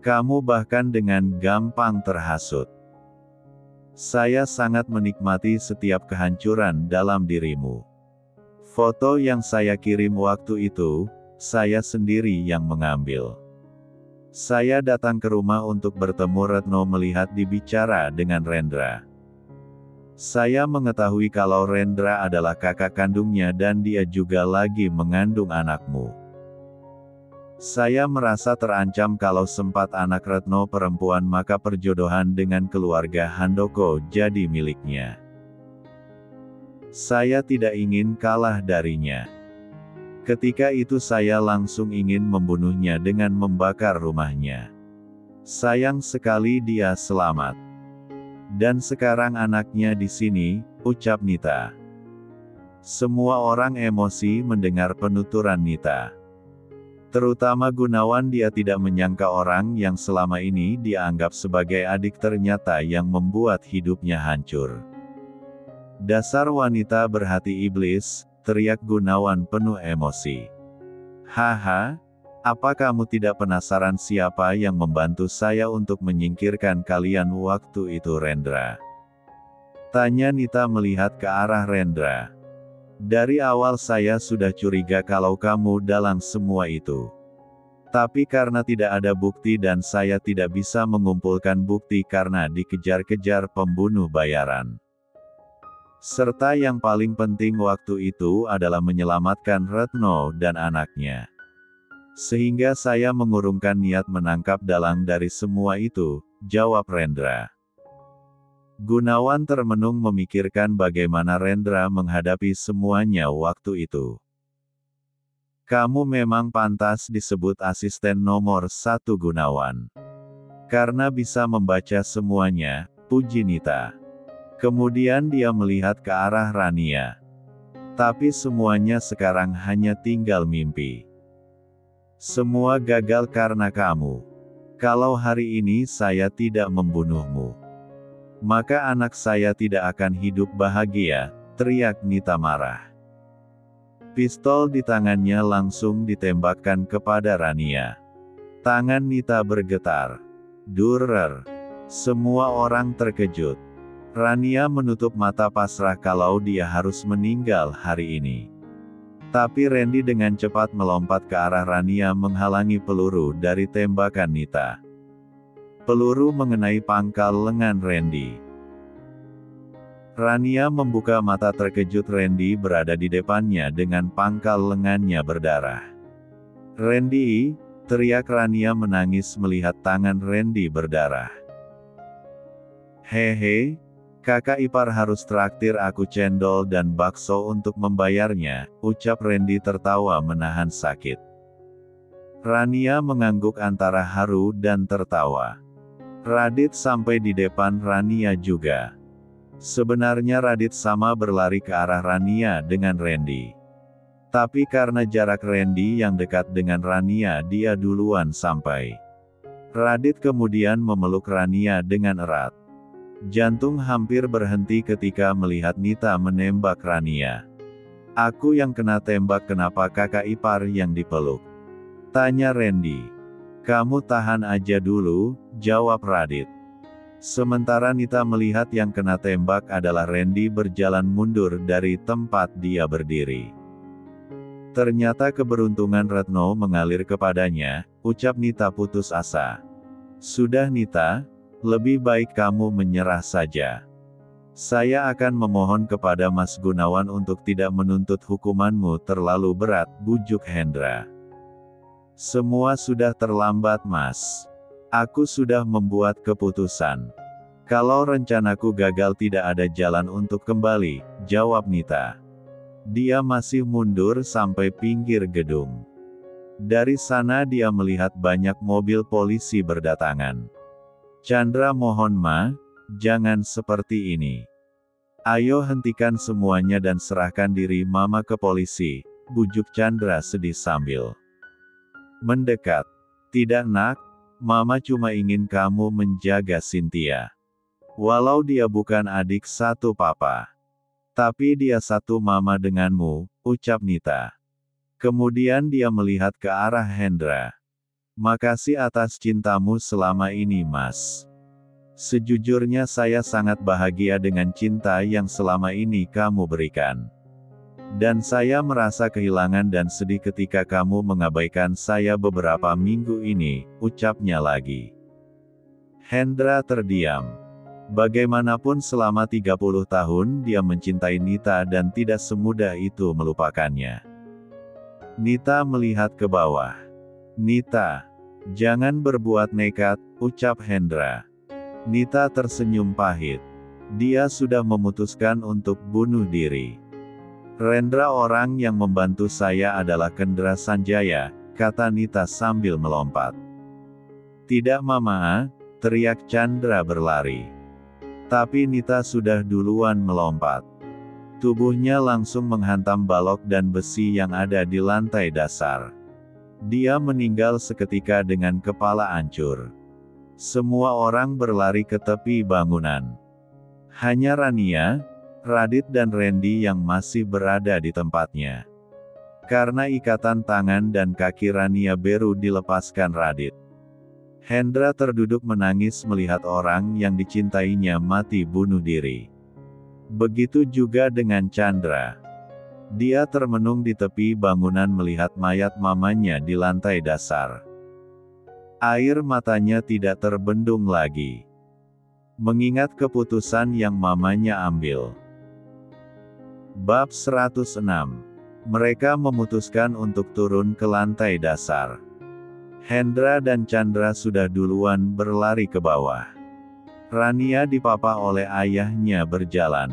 kamu bahkan dengan gampang terhasut. Saya sangat menikmati setiap kehancuran dalam dirimu. Foto yang saya kirim waktu itu, saya sendiri yang mengambil. Saya datang ke rumah untuk bertemu Retno melihat dibicara dengan Rendra. Saya mengetahui kalau Rendra adalah kakak kandungnya dan dia juga lagi mengandung anakmu. Saya merasa terancam kalau sempat anak Retno perempuan maka perjodohan dengan keluarga Handoko jadi miliknya. Saya tidak ingin kalah darinya. Ketika itu saya langsung ingin membunuhnya dengan membakar rumahnya. Sayang sekali dia selamat. Dan sekarang anaknya di sini, ucap Nita. Semua orang emosi mendengar penuturan Nita. Terutama Gunawan, dia tidak menyangka orang yang selama ini dia anggap sebagai adik ternyata yang membuat hidupnya hancur. Dasar wanita berhati iblis, teriak Gunawan penuh emosi. Haha, apa kamu tidak penasaran siapa yang membantu saya untuk menyingkirkan kalian waktu itu, Rendra? Tanya Nita melihat ke arah Rendra. Dari awal saya sudah curiga kalau kamu dalang semua itu. Tapi karena tidak ada bukti dan saya tidak bisa mengumpulkan bukti karena dikejar-kejar pembunuh bayaran. Serta yang paling penting waktu itu adalah menyelamatkan Retno dan anaknya. Sehingga saya mengurungkan niat menangkap dalang dari semua itu, jawab Rendra. Gunawan termenung memikirkan bagaimana Rendra menghadapi semuanya waktu itu. Kamu memang pantas disebut asisten nomor 1 Gunawan. Karena bisa membaca semuanya, puji Nita. Kemudian dia melihat ke arah Rania. Tapi semuanya sekarang hanya tinggal mimpi. Semua gagal karena kamu. Kalau hari ini saya tidak membunuhmu, maka anak saya tidak akan hidup bahagia, teriak Nita marah. Pistol di tangannya langsung ditembakkan kepada Rania. Tangan Nita bergetar. Durer. Semua orang terkejut. Rania menutup mata pasrah kalau dia harus meninggal hari ini. Tapi Randy dengan cepat melompat ke arah Rania menghalangi peluru dari tembakan Nita. Peluru mengenai pangkal lengan Randy. Rania membuka mata terkejut. Randy berada di depannya dengan pangkal lengannya berdarah. Randy, teriak Rania menangis melihat tangan Randy berdarah. Hehe. Kakak ipar harus traktir aku cendol dan bakso untuk membayarnya, ucap Randy tertawa menahan sakit. Rania mengangguk antara haru dan tertawa. Radit sampai di depan Rania juga. Sebenarnya Radit sama berlari ke arah Rania dengan Randy. Tapi karena jarak Randy yang dekat dengan Rania, dia duluan sampai. Radit kemudian memeluk Rania dengan erat. Jantung hampir berhenti ketika melihat Nita menembak Rania. Aku yang kena tembak, kenapa kakak ipar yang dipeluk? Tanya Randy. Kamu tahan aja dulu, jawab Radit. Sementara Nita melihat yang kena tembak adalah Randy berjalan mundur dari tempat dia berdiri. Ternyata keberuntungan Retno mengalir kepadanya, ucap Nita putus asa. Sudah Nita, lebih baik kamu menyerah saja. Saya akan memohon kepada Mas Gunawan untuk tidak menuntut hukumanmu terlalu berat, bujuk Hendra. Semua sudah terlambat Mas. Aku sudah membuat keputusan. Kalau rencanaku gagal tidak ada jalan untuk kembali, jawab Nita. Dia masih mundur sampai pinggir gedung. Dari sana dia melihat banyak mobil polisi berdatangan. Chandra mohon Ma, jangan seperti ini. Ayo hentikan semuanya dan serahkan diri Mama ke polisi, bujuk Chandra sedih sambil mendekat. Tidak nak, Mama cuma ingin kamu menjaga Cynthia. Walau dia bukan adik satu papa. Tapi dia satu mama denganmu, ucap Nita. Kemudian dia melihat ke arah Hendra. Makasih atas cintamu selama ini Mas. Sejujurnya saya sangat bahagia dengan cinta yang selama ini kamu berikan. Dan saya merasa kehilangan dan sedih ketika kamu mengabaikan saya beberapa minggu ini, ucapnya lagi. Hendra terdiam. Bagaimanapun selama 30 tahun dia mencintai Nita dan tidak semudah itu melupakannya. Nita melihat ke bawah. Nita, jangan berbuat nekat, ucap Hendra. Nita tersenyum pahit. Dia sudah memutuskan untuk bunuh diri. Rendra orang yang membantu saya adalah Kendra Sanjaya, kata Nita sambil melompat. Tidak Mama, teriak Chandra berlari. Tapi Nita sudah duluan melompat. Tubuhnya langsung menghantam balok dan besi yang ada di lantai dasar. Dia meninggal seketika dengan kepala hancur. Semua orang berlari ke tepi bangunan. Hanya Rania, Radit dan Randy yang masih berada di tempatnya. Karena ikatan tangan dan kaki Rania baru dilepaskan Radit. Hendra terduduk menangis melihat orang yang dicintainya mati bunuh diri. Begitu juga dengan Chandra. Dia termenung di tepi bangunan melihat mayat mamanya di lantai dasar. Air matanya tidak terbendung lagi. Mengingat keputusan yang mamanya ambil. Bab 106. Mereka memutuskan untuk turun ke lantai dasar. Hendra dan Chandra sudah duluan berlari ke bawah. Rania dipapah oleh ayahnya berjalan.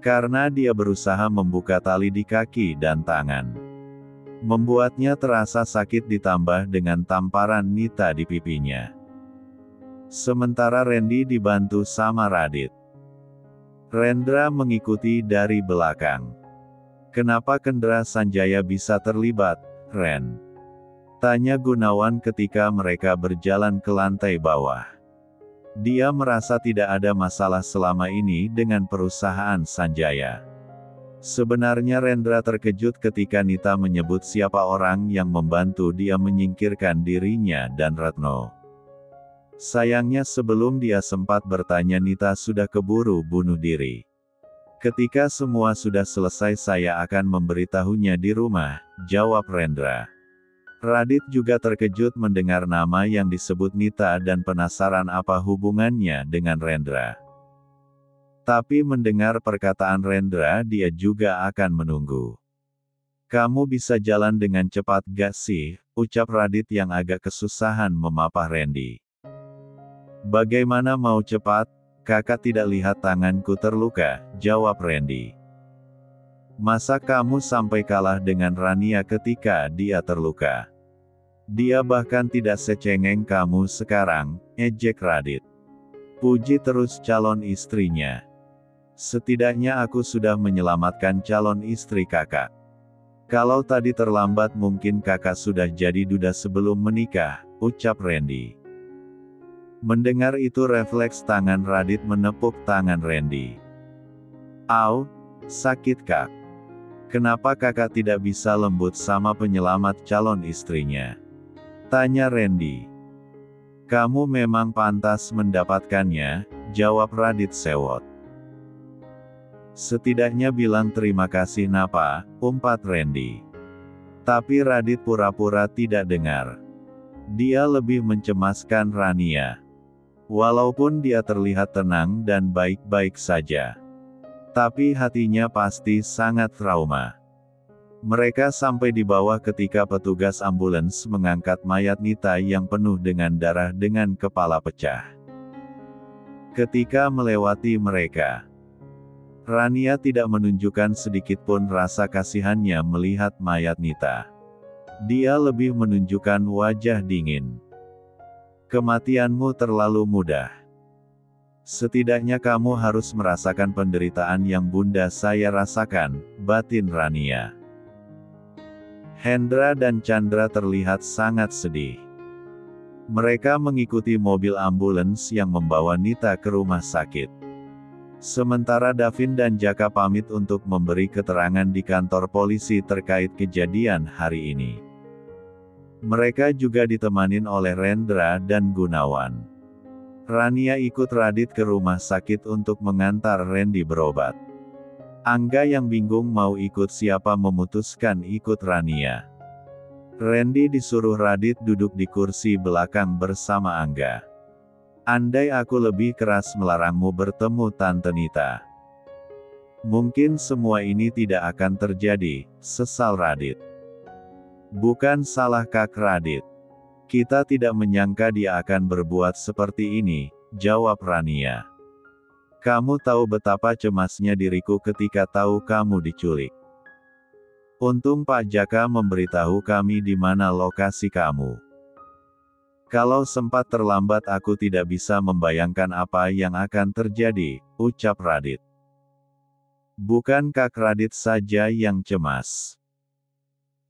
Karena dia berusaha membuka tali di kaki dan tangan. Membuatnya terasa sakit ditambah dengan tamparan Nita di pipinya. Sementara Randy dibantu sama Radit. Rendra mengikuti dari belakang. Kenapa Kendra Sanjaya bisa terlibat, Ren? Tanya Gunawan ketika mereka berjalan ke lantai bawah. Dia merasa tidak ada masalah selama ini dengan perusahaan Sanjaya. Sebenarnya Rendra terkejut ketika Nita menyebut siapa orang yang membantu dia menyingkirkan dirinya dan Retno. Sayangnya sebelum dia sempat bertanya Nita sudah keburu bunuh diri. Ketika semua sudah selesai saya akan memberitahunya di rumah, jawab Rendra. Radit juga terkejut mendengar nama yang disebut Nita dan penasaran apa hubungannya dengan Rendra. Tapi mendengar perkataan Rendra dia juga akan menunggu. Kamu bisa jalan dengan cepat gak sih, ucap Radit yang agak kesusahan memapah Randy. Bagaimana mau cepat, kakak tidak lihat tanganku terluka, jawab Randy. Masa kamu sampai kalah dengan Rania ketika dia terluka? Dia bahkan tidak secengeng kamu sekarang, ejek Radit. Puji terus calon istrinya. Setidaknya aku sudah menyelamatkan calon istri kakak. Kalau tadi terlambat mungkin kakak sudah jadi duda sebelum menikah, ucap Randy. Mendengar itu refleks tangan Radit menepuk tangan Randy. Au, sakit kak. Kenapa kakak tidak bisa lembut sama penyelamat calon istrinya? Tanya Randy. Kamu memang pantas mendapatkannya, jawab Radit sewot. Setidaknya bilang terima kasih napa, umpat Randy. Tapi Radit pura-pura tidak dengar. Dia lebih mencemaskan Rania. Walaupun dia terlihat tenang dan baik-baik saja. Tapi hatinya pasti sangat trauma. Mereka sampai di bawah ketika petugas ambulans mengangkat mayat Nita yang penuh dengan darah dengan kepala pecah. Ketika melewati mereka, Rania tidak menunjukkan sedikitpun rasa kasihannya melihat mayat Nita. Dia lebih menunjukkan wajah dingin. Kematianmu terlalu mudah. Setidaknya kamu harus merasakan penderitaan yang bunda saya rasakan, batin Rania. Hendra dan Chandra terlihat sangat sedih. Mereka mengikuti mobil ambulans yang membawa Nita ke rumah sakit. Sementara Davin dan Jaka pamit untuk memberi keterangan di kantor polisi terkait kejadian hari ini. Mereka juga ditemanin oleh Rendra dan Gunawan. Rania ikut Radit ke rumah sakit untuk mengantar Randy berobat. Angga yang bingung mau ikut siapa memutuskan ikut Rania. Randy disuruh Radit duduk di kursi belakang bersama Angga. Andai aku lebih keras melarangmu bertemu Tante Nita. Mungkin semua ini tidak akan terjadi, sesal Radit. Bukan salah Kak Radit. Kita tidak menyangka dia akan berbuat seperti ini, jawab Rania. Kamu tahu betapa cemasnya diriku ketika tahu kamu diculik. Untung Pak Jaka memberitahu kami di mana lokasi kamu. Kalau sempat terlambat aku tidak bisa membayangkan apa yang akan terjadi, ucap Radit. Bukan Kak Radit saja yang cemas.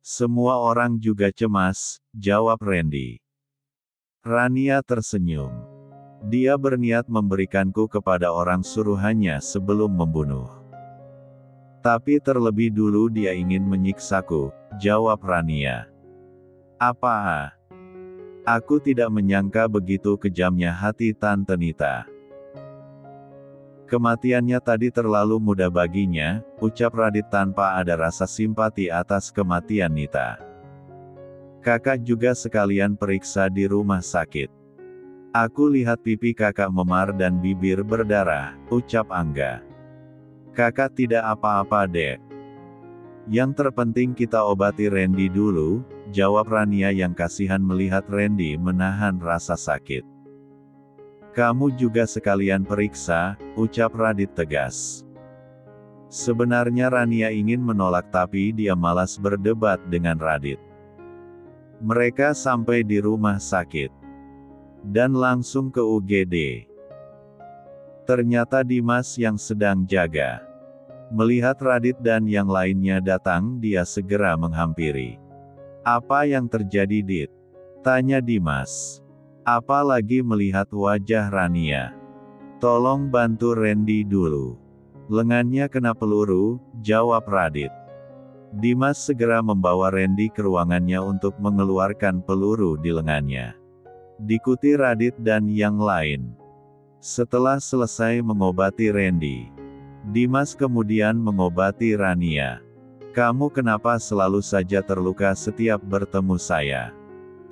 Semua orang juga cemas, jawab Randy. Rania tersenyum. Dia berniat memberikanku kepada orang suruhannya sebelum membunuh. Tapi terlebih dulu dia ingin menyiksaku, jawab Rania. Apa? Aku tidak menyangka begitu kejamnya hati Tante Nita. Kematiannya tadi terlalu mudah baginya, ucap Radit tanpa ada rasa simpati atas kematian Nita. Kakak juga sekalian periksa di rumah sakit. Aku lihat pipi kakak memar dan bibir berdarah, ucap Angga. Kakak tidak apa-apa dek. Yang terpenting kita obati Randy dulu, jawab Rania yang kasihan melihat Randy menahan rasa sakit. Kamu juga sekalian periksa, ucap Radit tegas. Sebenarnya Rania ingin menolak tapi dia malas berdebat dengan Radit. Mereka sampai di rumah sakit. Dan langsung ke UGD. Ternyata Dimas yang sedang jaga. Melihat Radit dan yang lainnya datang dia segera menghampiri. Apa yang terjadi Dit? Tanya Dimas. Apalagi melihat wajah Rania. Tolong bantu Randy dulu. Lengannya kena peluru, jawab Radit. Dimas segera membawa Randy ke ruangannya untuk mengeluarkan peluru di lengannya. Diikuti Radit dan yang lain. Setelah selesai mengobati Randy, Dimas kemudian mengobati Rania. Kamu kenapa selalu saja terluka setiap bertemu saya?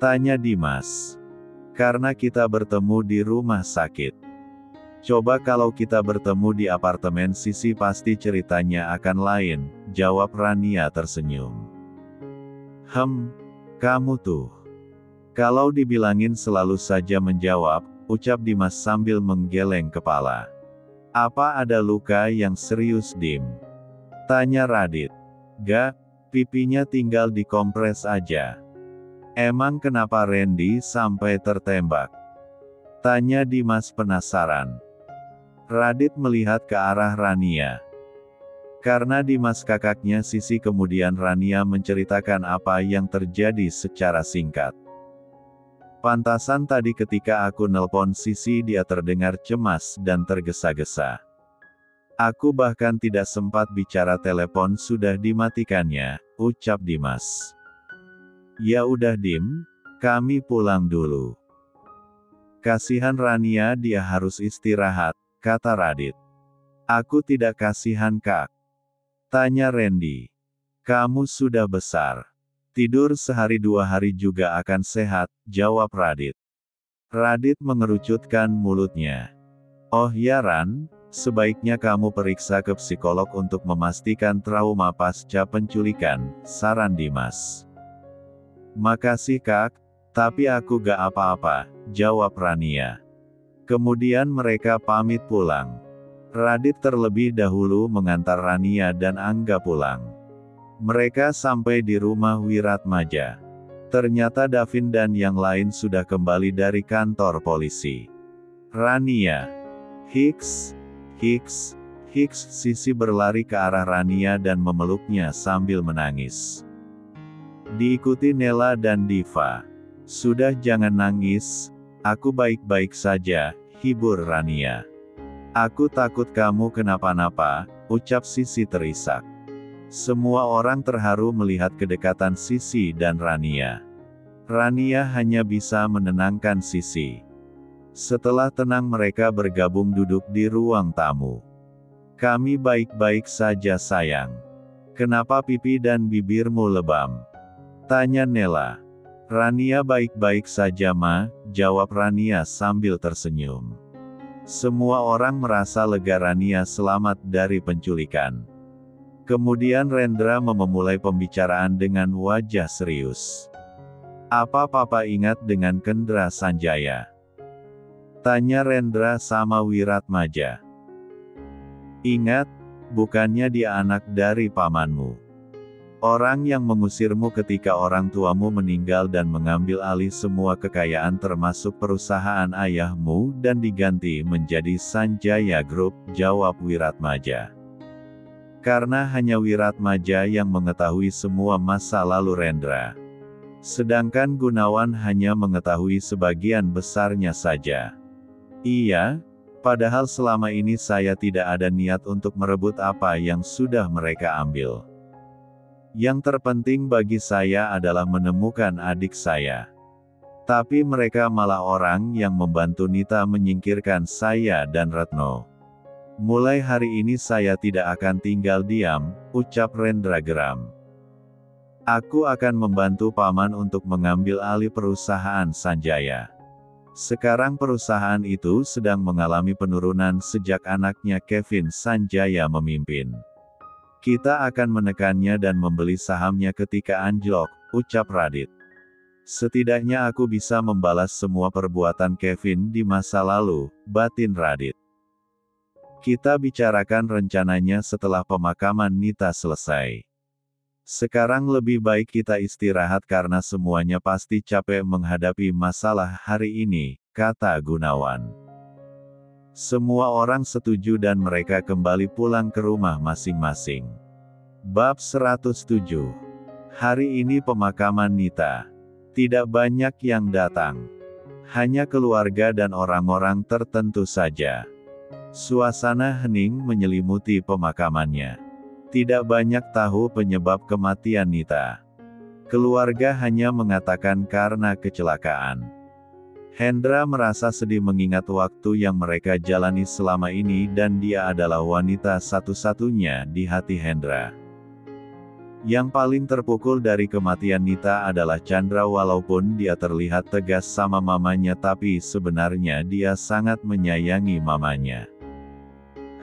Tanya Dimas. Karena kita bertemu di rumah sakit. Coba kalau kita bertemu di apartemen Sisi pasti ceritanya akan lain, jawab Rania tersenyum. Kamu tuh. Kalau dibilangin selalu saja menjawab, ucap Dimas sambil menggeleng kepala. Apa ada luka yang serius Dim? Tanya Radit. Gak, pipinya tinggal dikompres aja. Emang kenapa Randy sampai tertembak? Tanya Dimas penasaran. Radit melihat ke arah Rania. Karena Dimas kakaknya Sisi kemudian Rania menceritakan apa yang terjadi secara singkat. Pantasan tadi ketika aku nelpon Sisi dia terdengar cemas dan tergesa-gesa. Aku bahkan tidak sempat bicara telepon sudah dimatikannya, ucap Dimas. Ya udah Dim, kami pulang dulu. Kasihan Rania dia harus istirahat, kata Radit. Aku tidak kasihan Kak. Tanya Randy. Kamu sudah besar. Tidur sehari 2 hari juga akan sehat, jawab Radit. Radit mengerucutkan mulutnya. Oh ya Ran, sebaiknya kamu periksa ke psikolog untuk memastikan trauma pasca penculikan, saran Dimas. Makasih Kak, tapi aku gak apa-apa, jawab Rania. Kemudian mereka pamit pulang. Radit terlebih dahulu mengantar Rania dan Angga pulang. Mereka sampai di rumah Wiratmaja. Ternyata Davin dan yang lain sudah kembali dari kantor polisi. Rania. Hiks. Sisi berlari ke arah Rania dan memeluknya sambil menangis. Diikuti Nela dan Diva. Sudah jangan nangis, aku baik-baik saja, hibur Rania. Aku takut kamu kenapa-napa, ucap Sisi terisak. Semua orang terharu melihat kedekatan Sisi dan Rania. Rania hanya bisa menenangkan Sisi. Setelah tenang mereka bergabung duduk di ruang tamu. Kami baik-baik saja sayang. Kenapa pipi dan bibirmu lebam? Tanya Nela. Rania baik-baik saja Ma, jawab Rania sambil tersenyum. Semua orang merasa lega Rania selamat dari penculikan. Kemudian Rendra memulai pembicaraan dengan wajah serius. Apa Papa ingat dengan Kendra Sanjaya? Tanya Rendra sama Wiratmaja. Ingat, bukannya dia anak dari pamanmu. Orang yang mengusirmu ketika orang tuamu meninggal dan mengambil alih semua kekayaan termasuk perusahaan ayahmu dan diganti menjadi Sanjaya Group, jawab Wiratmaja. Karena hanya Wiratmaja yang mengetahui semua masa lalu Rendra. Sedangkan Gunawan hanya mengetahui sebagian besarnya saja. Iya, padahal selama ini saya tidak ada niat untuk merebut apa yang sudah mereka ambil. Yang terpenting bagi saya adalah menemukan adik saya. Tapi mereka malah orang yang membantu Nita menyingkirkan saya dan Retno. Mulai hari ini saya tidak akan tinggal diam, ucap Rendra geram. Aku akan membantu Paman untuk mengambil alih perusahaan Sanjaya. Sekarang perusahaan itu sedang mengalami penurunan sejak anaknya Kevin Sanjaya memimpin. Kita akan menekannya dan membeli sahamnya ketika anjlok, ucap Radit. Setidaknya aku bisa membalas semua perbuatan Kevin di masa lalu, batin Radit. Kita bicarakan rencananya setelah pemakaman Nita selesai. Sekarang lebih baik kita istirahat karena semuanya pasti capek menghadapi masalah hari ini, kata Gunawan. Semua orang setuju dan mereka kembali pulang ke rumah masing-masing. Bab 107. Hari ini pemakaman Nita. Tidak banyak yang datang. Hanya keluarga dan orang-orang tertentu saja. Suasana hening menyelimuti pemakamannya. Tidak banyak tahu penyebab kematian Nita. Keluarga hanya mengatakan karena kecelakaan. Hendra merasa sedih mengingat waktu yang mereka jalani selama ini dan dia adalah wanita satu-satunya di hati Hendra. Yang paling terpukul dari kematian Nita adalah Chandra walaupun dia terlihat tegas sama mamanya tapi sebenarnya dia sangat menyayangi mamanya.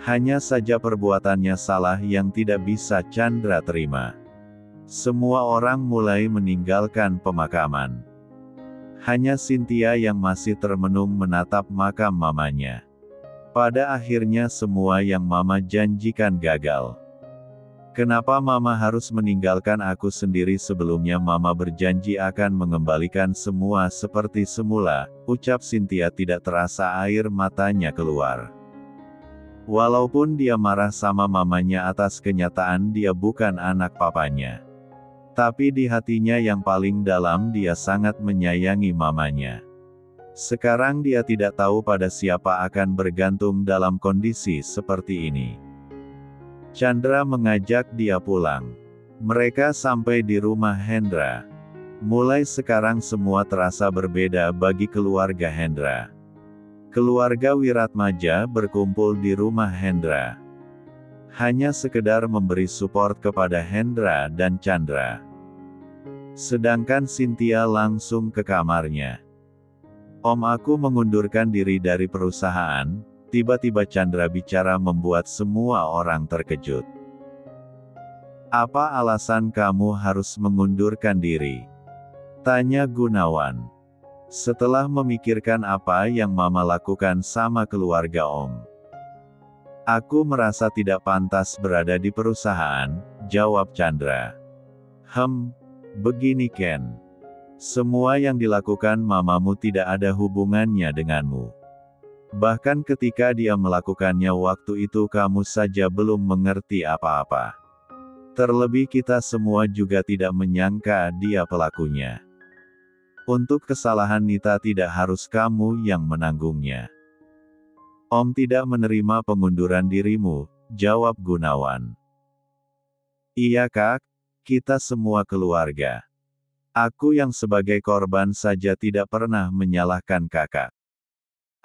Hanya saja perbuatannya salah yang tidak bisa Chandra terima. Semua orang mulai meninggalkan pemakaman. Hanya Cynthia yang masih termenung menatap makam mamanya. Pada akhirnya semua yang mama janjikan gagal. Kenapa mama harus meninggalkan aku sendiri sebelumnya mama berjanji akan mengembalikan semua seperti semula, ucap Cynthia tidak terasa air matanya keluar. Walaupun dia marah sama mamanya atas kenyataan dia bukan anak papanya. Tapi di hatinya yang paling dalam dia sangat menyayangi mamanya. Sekarang dia tidak tahu pada siapa akan bergantung dalam kondisi seperti ini. Chandra mengajak dia pulang. Mereka sampai di rumah Hendra. Mulai sekarang semua terasa berbeda bagi keluarga Hendra. Keluarga Wiratmaja berkumpul di rumah Hendra. Hanya sekedar memberi support kepada Hendra dan Chandra. Sedangkan Cynthia langsung ke kamarnya. Om, aku mengundurkan diri dari perusahaan. Tiba-tiba Chandra bicara membuat semua orang terkejut. Apa alasan kamu harus mengundurkan diri? Tanya Gunawan. Setelah memikirkan apa yang Mama lakukan sama keluarga Om. Aku merasa tidak pantas berada di perusahaan, jawab Chandra. Begini Ken. Semua yang dilakukan mamamu tidak ada hubungannya denganmu. Bahkan ketika dia melakukannya waktu itu kamu saja belum mengerti apa-apa. Terlebih kita semua juga tidak menyangka dia pelakunya. Untuk kesalahan Nita tidak harus kamu yang menanggungnya. Om tidak menerima pengunduran dirimu, jawab Gunawan. Iya Kak, kita semua keluarga. Aku yang sebagai korban saja tidak pernah menyalahkan kakak.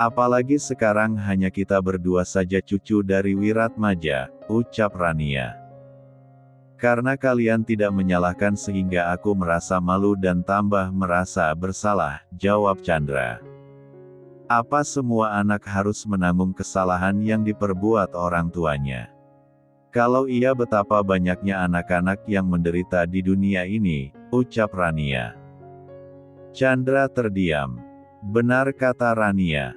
Apalagi sekarang hanya kita berdua saja cucu dari Wiratmaja, ucap Rania. Karena kalian tidak menyalahkan sehingga aku merasa malu dan tambah merasa bersalah, jawab Chandra. Apa semua anak harus menanggung kesalahan yang diperbuat orang tuanya? Kalau iya betapa banyaknya anak-anak yang menderita di dunia ini, ucap Rania. Chandra terdiam. Benar kata Rania.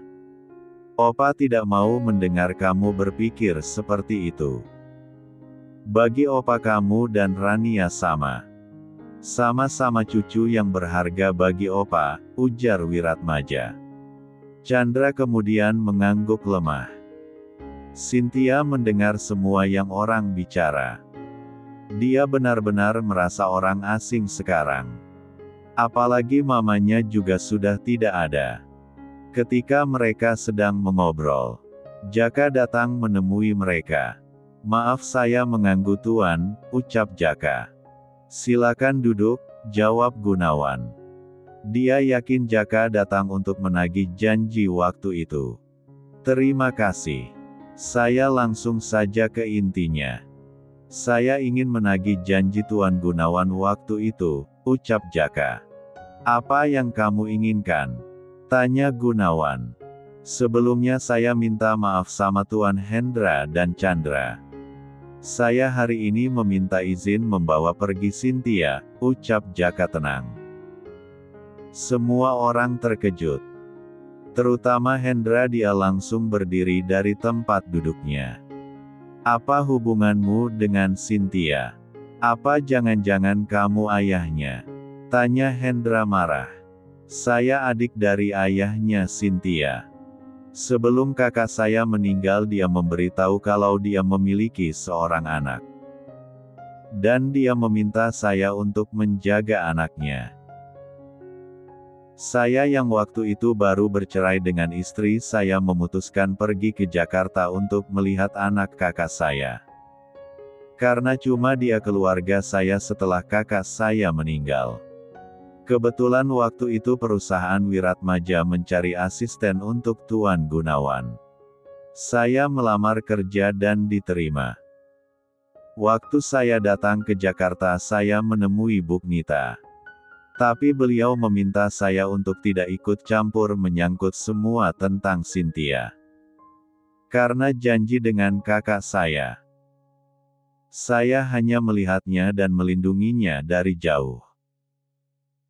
Opa tidak mau mendengar kamu berpikir seperti itu. Bagi opa kamu dan Rania sama. Sama-sama cucu yang berharga bagi opa, ujar Wiratmaja. Chandra kemudian mengangguk lemah. Cynthia mendengar semua yang orang bicara. Dia benar-benar merasa orang asing sekarang. Apalagi mamanya juga sudah tidak ada. Ketika mereka sedang mengobrol, Jaka datang menemui mereka. Maaf saya mengganggu Tuan, ucap Jaka. Silakan duduk, jawab Gunawan. Dia yakin Jaka datang untuk menagih janji waktu itu. Terima kasih. Saya langsung saja ke intinya. Saya ingin menagih janji Tuan Gunawan waktu itu, ucap Jaka. Apa yang kamu inginkan? Tanya Gunawan. Sebelumnya saya minta maaf sama Tuan Hendra dan Chandra. Saya hari ini meminta izin membawa pergi Cynthia, ucap Jaka tenang. Semua orang terkejut. Terutama Hendra, dia langsung berdiri dari tempat duduknya. Apa hubunganmu dengan Cynthia? Apa jangan-jangan kamu ayahnya? Tanya Hendra marah. Saya adik dari ayahnya Cynthia. Sebelum kakak saya meninggal dia memberitahu kalau dia memiliki seorang anak. Dan dia meminta saya untuk menjaga anaknya. Saya yang waktu itu baru bercerai dengan istri saya memutuskan pergi ke Jakarta untuk melihat anak kakak saya. Karena cuma dia keluarga saya setelah kakak saya meninggal. Kebetulan waktu itu perusahaan Wiratmaja mencari asisten untuk Tuan Gunawan. Saya melamar kerja dan diterima. Waktu saya datang ke Jakarta saya menemui Bu Nita. Tapi beliau meminta saya untuk tidak ikut campur menyangkut semua tentang Cynthia. Karena janji dengan kakak saya. Saya hanya melihatnya dan melindunginya dari jauh.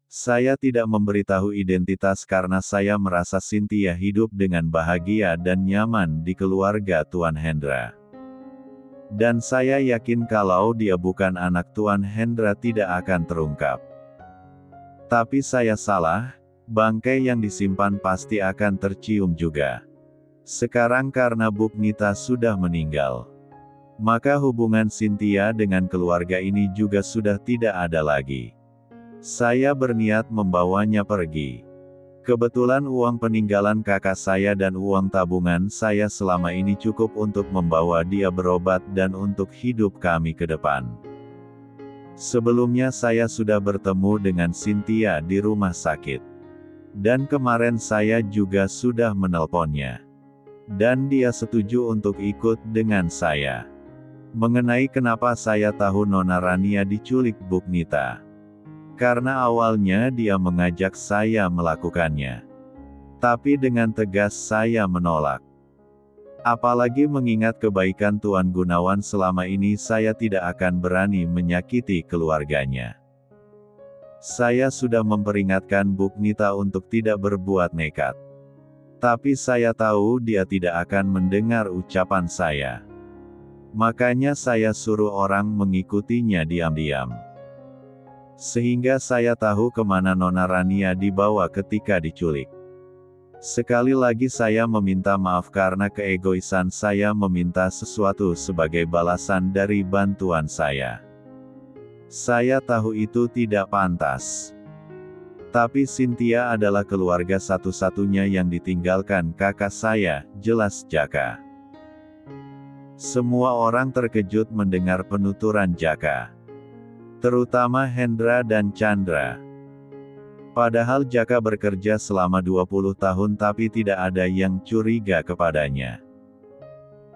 Saya tidak memberitahu identitas karena saya merasa Cynthia hidup dengan bahagia dan nyaman di keluarga Tuan Hendra. Dan saya yakin kalau dia bukan anak Tuan Hendra tidak akan terungkap. Tapi saya salah, bangkai yang disimpan pasti akan tercium juga. Sekarang karena Bu Nita sudah meninggal. Maka hubungan Cynthia dengan keluarga ini juga sudah tidak ada lagi. Saya berniat membawanya pergi. Kebetulan uang peninggalan kakak saya dan uang tabungan saya selama ini cukup untuk membawa dia berobat dan untuk hidup kami ke depan. Sebelumnya saya sudah bertemu dengan Cynthia di rumah sakit. Dan kemarin saya juga sudah menelponnya. Dan dia setuju untuk ikut dengan saya. Mengenai kenapa saya tahu Nona Rania diculik Bu Nita. Karena awalnya dia mengajak saya melakukannya. Tapi dengan tegas saya menolak. Apalagi mengingat kebaikan Tuan Gunawan selama ini, saya tidak akan berani menyakiti keluarganya. Saya sudah memperingatkan Bu Nita untuk tidak berbuat nekat. Tapi saya tahu dia tidak akan mendengar ucapan saya. Makanya saya suruh orang mengikutinya diam-diam. Sehingga saya tahu kemana Nona Rania dibawa ketika diculik. Sekali lagi saya meminta maaf karena keegoisan saya meminta sesuatu sebagai balasan dari bantuan saya. Saya tahu itu tidak pantas. Tapi Cynthia adalah keluarga satu-satunya yang ditinggalkan kakak saya, jelas Jaka. Semua orang terkejut mendengar penuturan Jaka. Terutama Hendra dan Chandra. Padahal Jaka bekerja selama 20 tahun tapi tidak ada yang curiga kepadanya.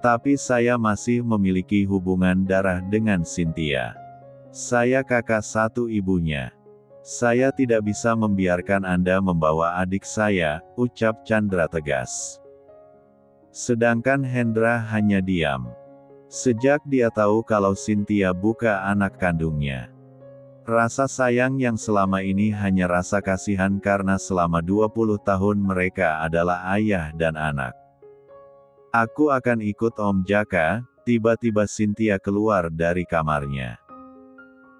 Tapi saya masih memiliki hubungan darah dengan Cynthia. Saya kakak satu ibunya. Saya tidak bisa membiarkan Anda membawa adik saya, ucap Chandra tegas. Sedangkan Hendra hanya diam. Sejak dia tahu kalau Cynthia bukan anak kandungnya. Rasa sayang yang selama ini hanya rasa kasihan karena selama 20 tahun mereka adalah ayah dan anak. Aku akan ikut Om Jaka, tiba-tiba Cynthia keluar dari kamarnya.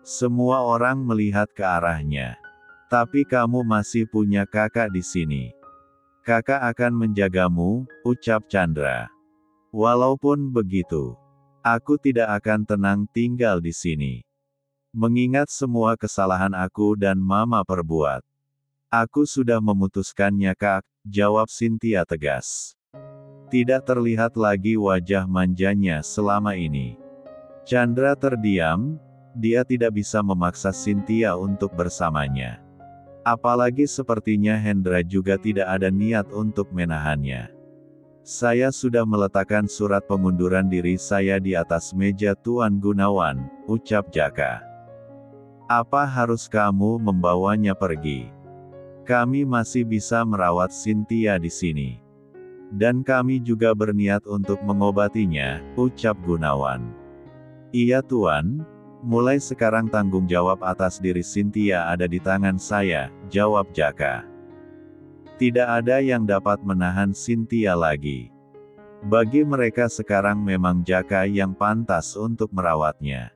Semua orang melihat ke arahnya. Tapi kamu masih punya kakak di sini. Kakak akan menjagamu, ucap Chandra. Walaupun begitu, aku tidak akan tenang tinggal di sini. Mengingat semua kesalahan aku dan Mama perbuat. Aku sudah memutuskannya Kak, jawab Cynthia tegas. Tidak terlihat lagi wajah manjanya selama ini. Chandra terdiam, dia tidak bisa memaksa Cynthia untuk bersamanya. Apalagi sepertinya Hendra juga tidak ada niat untuk menahannya. Saya sudah meletakkan surat pengunduran diri saya di atas meja Tuan Gunawan, ucap Jaka. Apa harus kamu membawanya pergi? Kami masih bisa merawat Cynthia di sini. Dan kami juga berniat untuk mengobatinya, ucap Gunawan. Iya Tuan, mulai sekarang tanggung jawab atas diri Cynthia ada di tangan saya, jawab Jaka. Tidak ada yang dapat menahan Cynthia lagi. Bagi mereka sekarang memang Jaka yang pantas untuk merawatnya.